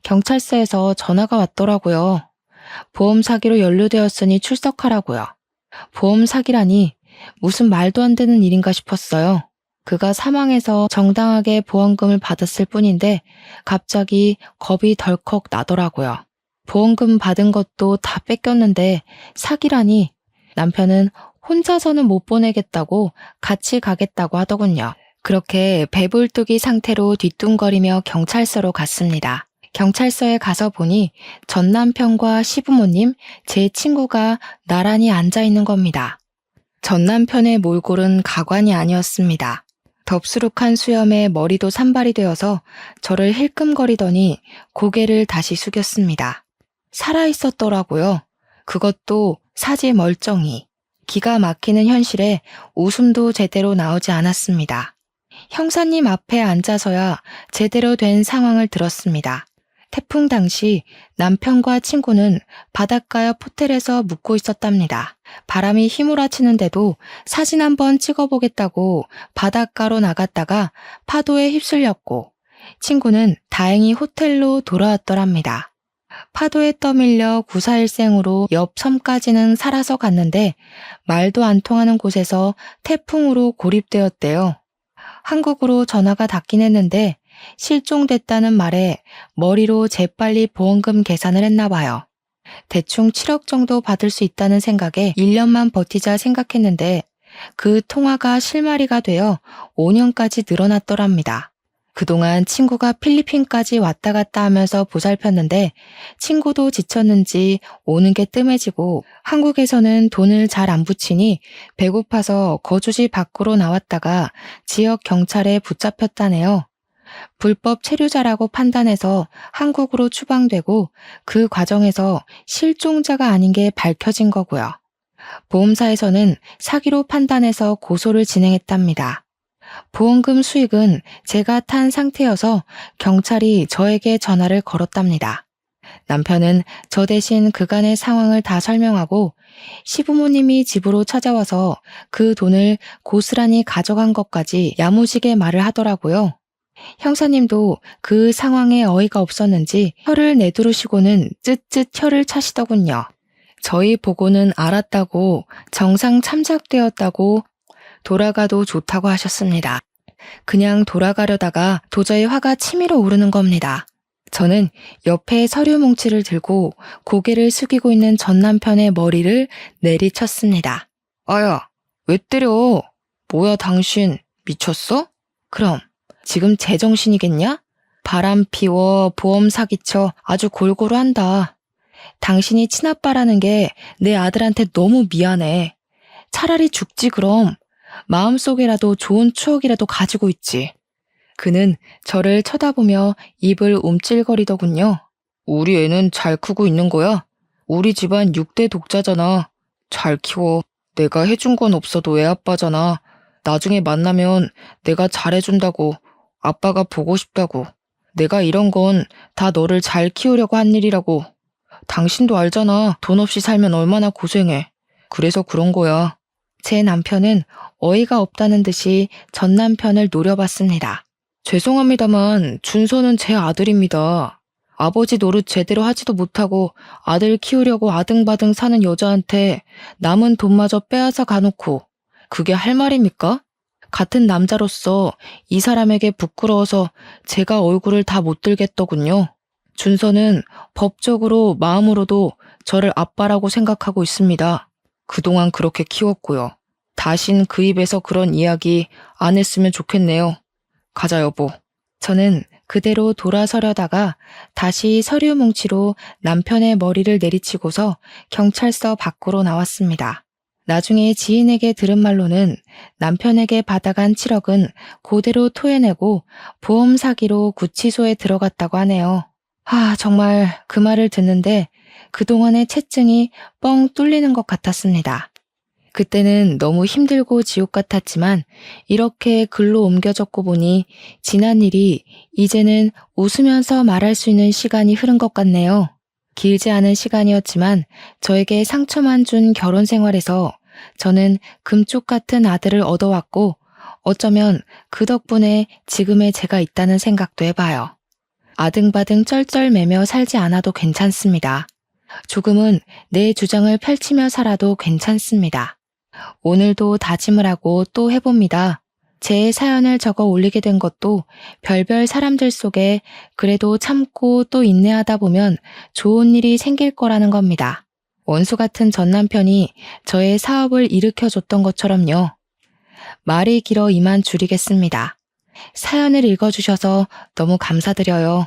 B: 경찰서에서 전화가 왔더라고요. 보험 사기로 연루되었으니 출석하라고요. 보험 사기라니 무슨 말도 안 되는 일인가 싶었어요. 그가 사망해서 정당하게 보험금을 받았을 뿐인데 갑자기 겁이 덜컥 나더라고요. 보험금 받은 것도 다 뺏겼는데 사기라니 남편은 혼자서는 못 보내겠다고 같이 가겠다고 하더군요. 그렇게 배불뚝이 상태로 뒤뚱거리며 경찰서로 갔습니다. 경찰서에 가서 보니 전 남편과 시부모님, 제 친구가 나란히 앉아 있는 겁니다. 전 남편의 몰골은 가관이 아니었습니다. 덥수룩한 수염에 머리도 산발이 되어서 저를 힐끔거리더니 고개를 다시 숙였습니다. 살아있었더라고요. 그것도 사지 멀쩡히. 기가 막히는 현실에 웃음도 제대로 나오지 않았습니다. 형사님 앞에 앉아서야 제대로 된 상황을 들었습니다. 태풍 당시 남편과 친구는 바닷가 옆 호텔에서 묵고 있었답니다. 바람이 휘몰아치는데도 사진 한번 찍어보겠다고 바닷가로 나갔다가 파도에 휩쓸렸고 친구는 다행히 호텔로 돌아왔더랍니다. 파도에 떠밀려 구사일생으로 옆 섬까지는 살아서 갔는데 말도 안 통하는 곳에서 태풍으로 고립되었대요. 한국으로 전화가 닿긴 했는데 실종됐다는 말에 머리로 재빨리 보험금 계산을 했나 봐요. 대충 7억 정도 받을 수 있다는 생각에 1년만 버티자 생각했는데 그 통화가 실마리가 되어 5년까지 늘어났더랍니다. 그동안 친구가 필리핀까지 왔다 갔다 하면서 보살폈는데 친구도 지쳤는지 오는 게 뜸해지고 한국에서는 돈을 잘 안 붙이니 배고파서 거주지 밖으로 나왔다가 지역 경찰에 붙잡혔다네요. 불법 체류자라고 판단해서 한국으로 추방되고 그 과정에서 실종자가 아닌 게 밝혀진 거고요. 보험사에서는 사기로 판단해서 고소를 진행했답니다. 보험금 수익은 제가 탄 상태여서 경찰이 저에게 전화를 걸었답니다. 남편은 저 대신 그간의 상황을 다 설명하고 시부모님이 집으로 찾아와서 그 돈을 고스란히 가져간 것까지 야무지게 말을 하더라고요. 형사님도 그 상황에 어이가 없었는지 혀를 내두르시고는 쯧쯧 혀를 차시더군요. 저희 보고는 알았다고 정상 참작되었다고 돌아가도 좋다고 하셨습니다. 그냥 돌아가려다가 도저히 화가 치밀어 오르는 겁니다. 저는 옆에 서류 뭉치를 들고 고개를 숙이고 있는 전 남편의 머리를 내리쳤습니다. 아야, 왜 때려? 뭐야 당신, 미쳤어? 그럼 지금 제정신이겠냐? 바람 피워 보험 사기쳐 아주 골고루 한다. 당신이 친아빠라는 게 내 아들한테 너무 미안해. 차라리 죽지 그럼. 마음속에라도 좋은 추억이라도 가지고 있지. 그는 저를 쳐다보며 입을 움찔거리더군요. 우리 애는 잘 크고 있는 거야? 우리 집안 6대 독자잖아. 잘 키워. 내가 해준 건 없어도 애 아빠잖아. 나중에 만나면 내가 잘해준다고. 아빠가 보고 싶다고. 내가 이런 건 다 너를 잘 키우려고 한 일이라고. 당신도 알잖아. 돈 없이 살면 얼마나 고생해. 그래서 그런 거야. 제 남편은 어이가 없다는 듯이 전 남편을 노려봤습니다. 죄송합니다만 준서는 제 아들입니다. 아버지 노릇 제대로 하지도 못하고 아들 키우려고 아등바등 사는 여자한테 남은 돈마저 빼앗아 가놓고 그게 할 말입니까? 같은 남자로서 이 사람에게 부끄러워서 제가 얼굴을 다 못 들겠더군요. 준서는 법적으로 마음으로도 저를 아빠라고 생각하고 있습니다. 그동안 그렇게 키웠고요. 다신 그 입에서 그런 이야기 안 했으면 좋겠네요. 가자 여보. 저는 그대로 돌아서려다가 다시 서류 뭉치로 남편의 머리를 내리치고서 경찰서 밖으로 나왔습니다. 나중에 지인에게 들은 말로는 남편에게 받아간 7억은 그대로 토해내고 보험 사기로 구치소에 들어갔다고 하네요. 정말 그 말을 듣는데 그동안의 채증이 뻥 뚫리는 것 같았습니다. 그때는 너무 힘들고 지옥 같았지만 이렇게 글로 옮겨 적고 보니 지난 일이 이제는 웃으면서 말할 수 있는 시간이 흐른 것 같네요. 길지 않은 시간이었지만 저에게 상처만 준 결혼 생활에서 저는 금쪽 같은 아들을 얻어왔고 어쩌면 그 덕분에 지금의 제가 있다는 생각도 해봐요. 아등바등 쩔쩔매며 살지 않아도 괜찮습니다. 조금은 내 주장을 펼치며 살아도 괜찮습니다. 오늘도 다짐을 하고 또 해봅니다. 제 사연을 적어 올리게 된 것도 별별 사람들 속에 그래도 참고 또 인내하다 보면 좋은 일이 생길 거라는 겁니다. 원수 같은 전 남편이 저의 사업을 일으켜줬던 것처럼요. 말이 길어 이만 줄이겠습니다. 사연을 읽어주셔서 너무 감사드려요.